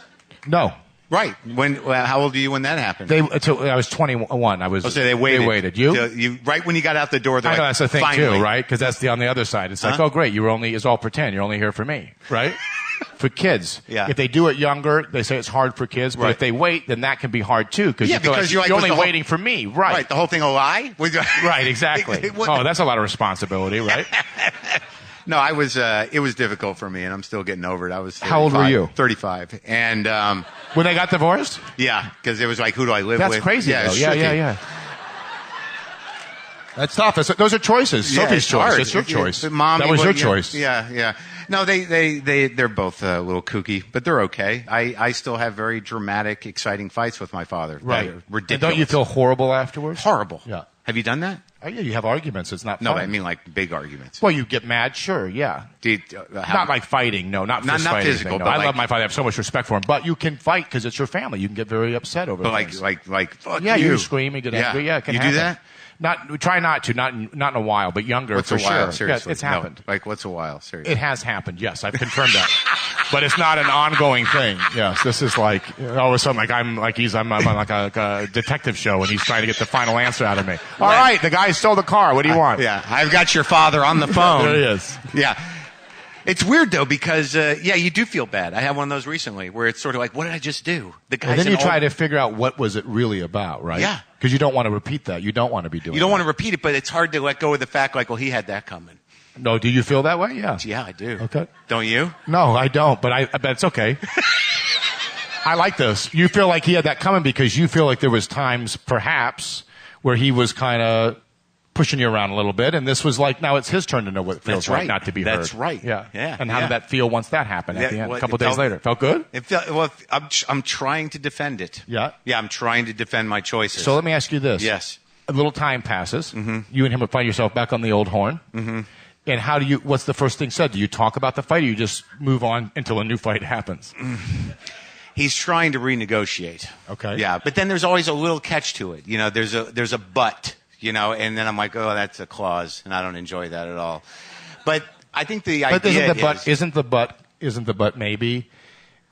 No. Right. How old are you when that happened? I was 21. I was. So they waited. They waited. You? Till right when you got out the door. I know that's the thing finally. too, right? Because that's on the other side. It's like, oh, great, it's all pretend. You're only here for me, right? For kids. Yeah. If they do it younger, they say it's hard for kids. But Right. if they wait, then that can be hard too. Because Yeah, you feel because like you're only was the waiting for me, right? Right. The whole thing a lie. Right. Exactly. Oh, that's a lot of responsibility, right? No, I was. It was difficult for me, and I'm still getting over it. I was. 35, How old were you? 35, and When they got divorced, yeah, because it was like, who do I live that's with? crazy. Yeah, though. it's Yeah, tricky. yeah. That's tough. Those are choices. Yeah, Sophie's it's choice. hard. It's your choice. Mom, that was your choice. Yeah. No, they're both a little kooky, but they're okay. I still have very dramatic, exciting fights with my father. Right. That are ridiculous. And don't you feel horrible afterwards? horrible? Yeah. Have you done that? Oh, yeah, you have arguments. It's not No, fun. I mean like big arguments. Well, you get mad, sure, yeah. Not like fighting, no, not Not fist fighting physical, thing, no. but I like- love my father. I have so much respect for him. But you can fight because it's your family. You can get very upset over But things. like, fuck Yeah, you. you scream and get angry. Yeah, it can you happen. do that? Try not to. Not in a while, but younger What's for a while? sure. Seriously, Yeah, it's No, happened. what's a while? Seriously. It has happened. Yes, I've confirmed that. But it's not an ongoing thing. Yes, this is like all of a sudden, I'm like a detective show, and he's trying to get the final answer out of me. All right, the guy stole the car. What do you want? Yeah, I've got your father on the phone. There he is. Yeah. It's weird though because you do feel bad. I had one of those recently where it's sort of like, what did I just do? The guy's And then you an try old- to figure out what was it really about, right? Yeah. Because you don't want to repeat that. You don't want to be doing. You don't that. want to repeat it, but it's hard to let go of the fact like, well, he had that coming. No, do you feel that way? Yeah. Yeah, I do. Okay. Don't you? No, I don't, but but it's okay. I like this. You feel like he had that coming because you feel like there was times, perhaps, where he was kind of pushing you around a little bit, and this was like, now it's his turn to know what it feels That's like right. not to be heard. That's right. Yeah. Yeah. And how Yeah. did that feel once that happened at the end, well, a couple it days felt- later? Felt good? It felt, well, I'm trying to defend it. Yeah. Yeah, I'm trying to defend my choices. So let me ask you this. Yes. A little time passes. Mm-hmm. You and him find yourself back on the old horn. Mm-hmm. And what's the first thing said? Do you talk about the fight or you just move on until a new fight happens? He's trying to renegotiate. Okay. Yeah, but then there's always a little catch to it. You know, there's a but, you know, and then I'm like, oh, that's a clause, and I don't enjoy that at all. But I think the idea isn't the but maybe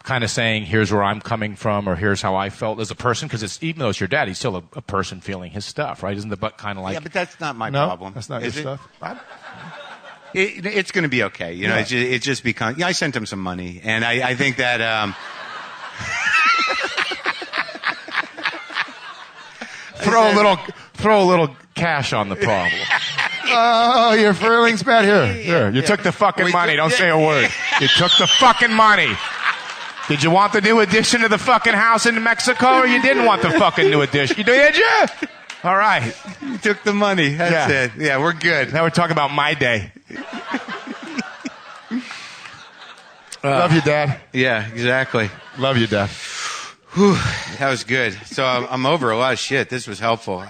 kind of saying, here's where I'm coming from or here's how I felt as a person? Because even though it's your dad, he's still a person feeling his stuff, right? Isn't the but kind of like... Yeah, but that's not my No? problem. That's not your Is it? stuff? It's going to be okay. You know, Yeah. it just becomes... Yeah, I sent him some money, and I think that... Throw a little cash on the problem. Oh, your feelings bad. Here. You took the fucking money. Don't say a word. You took the fucking money. Did you want the new addition to the fucking house in Mexico, or you didn't want the fucking new addition? Did you? All right. You took the money. That's Yeah. it. Yeah, we're good. Now we're talking about my day. Love you, Dad. Yeah, exactly. Love you, Dad. Whew, that was good. So I'm over a lot of shit. This was helpful.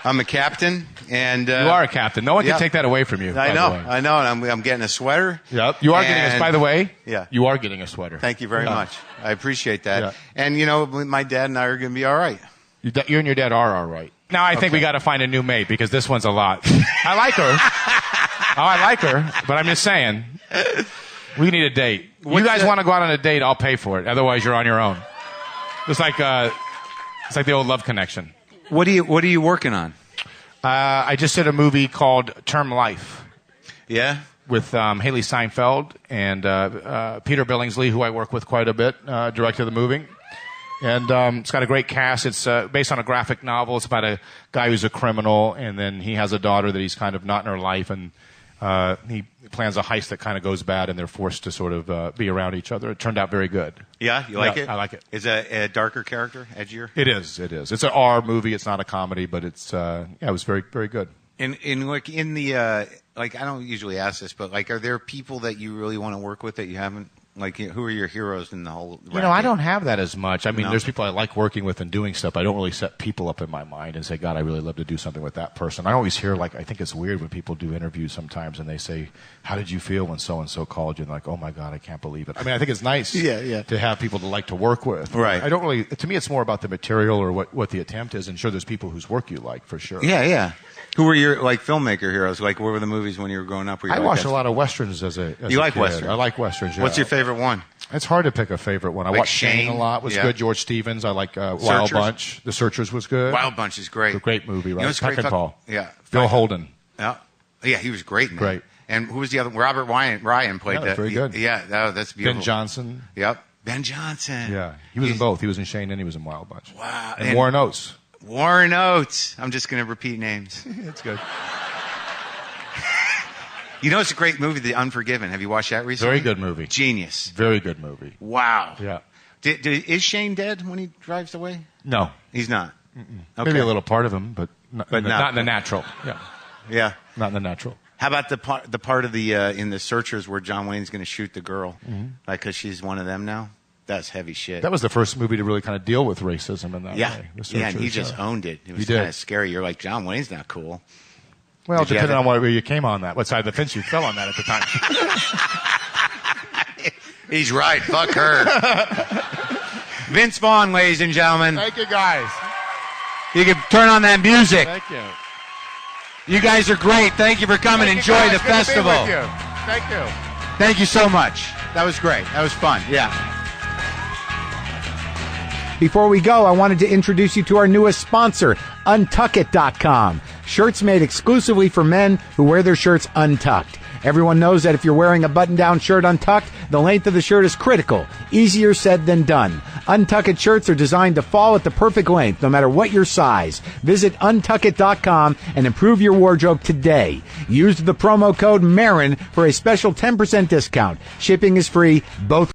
I'm a captain, and You are a captain. No one yeah. can take that away from you. I by know, the way. I know, and I'm getting a sweater. Yep. You are getting us. And- By the way, Yeah. you are getting a sweater. Thank you very Yeah. much. I appreciate that. Yeah. And you know, my dad and I are going to be all right. You and your dad are all right. Now I think we got to find a new mate because this one's a lot. I like her. Oh, I like her, but I'm just saying. We need a date. You guys want to go out on a date? I'll pay for it. Otherwise, you're on your own. It's like the old Love Connection. What are you working on? I just did a movie called Term Life. Yeah. With Haley Seinfeld and Peter Billingsley, who I work with quite a bit, directed the movie. And it's got a great cast. It's based on a graphic novel. It's about a guy who's a criminal, and then he has a daughter that he's kind of not in her life, and he plans a heist that kind of goes bad, and they're forced to sort of be around each other. It turned out very good. Yeah, you like it? I like it. Is it a darker character, edgier? It is. It's an R movie. It's not a comedy, but it's it was very, very good. I don't usually ask this, but like, are there people that you really want to work with that you haven't? Like, who are your heroes in the whole? I don't have that as much. I mean, No. there's people I like working with and doing stuff. I don't really set people up in my mind and say, God, I really love to do something with that person. I always hear, I think it's weird when people do interviews sometimes and they say, how did you feel when so-and-so called you? And like, oh my God, I can't believe it. I mean, I think it's nice to have people to like to work with. Right. I don't really, to me, it's more about the material or what the attempt is. And sure, there's people whose work you like, for sure. Yeah. Who were your filmmaker heroes? Like, what were the movies when you were growing up? I watched a lot of Westerns as a You like kid. Westerns? I like Westerns, yeah. What's your favorite one? It's hard to pick a favorite one. I watched Shane a lot. Was good. George Stevens. I like Wild Searchers? Bunch. The Searchers was good. Wild Bunch is great. It's a great movie, right? It's great. Peckinpah. Yeah. Bill Holden. Yeah, he was great. Man. Great. And who was the other? Robert Ryan played that. Very good. Yeah, that's beautiful. Ben Johnson. Yep. Ben Johnson. Yeah. He was in both. He was in Shane and he was in Wild Bunch. Wow. And Warren Oates. Warren Oates. I'm just going to repeat names. That's good. It's a great movie, The Unforgiven. Have you watched that recently? Very good movie. Genius. Very good movie. Wow. Yeah. Is Shane dead when he drives away? No. He's not. Okay. Maybe a little part of him, but not in the natural. Yeah. Yeah. Not in the natural. How about the part of the in the Searchers where John Wayne's going to shoot the girl, because she's one of them now? That's heavy shit. That was the first movie to really kind of deal with racism in that way. Yeah, and he just owned it. It was kind of scary. You're like, John Wayne's not cool. Well, depending on where you came on that, what side of the fence you fell on that at the time. He's right. Fuck her. Vince Vaughn, ladies and gentlemen. Thank you, guys. You can turn on that music. Thank you. You guys are great. Thank you for coming. Enjoy the festival. To be with you. Thank you. Thank you so much. That was great. That was fun. Yeah. Before we go, I wanted to introduce you to our newest sponsor, Untuckit.com. Shirts made exclusively for men who wear their shirts untucked. Everyone knows that if you're wearing a button-down shirt untucked, the length of the shirt is critical. Easier said than done. Untuckit shirts are designed to fall at the perfect length, no matter what your size. Visit Untuckit.com and improve your wardrobe today. Use the promo code Maron for a special 10% discount. Shipping is free, both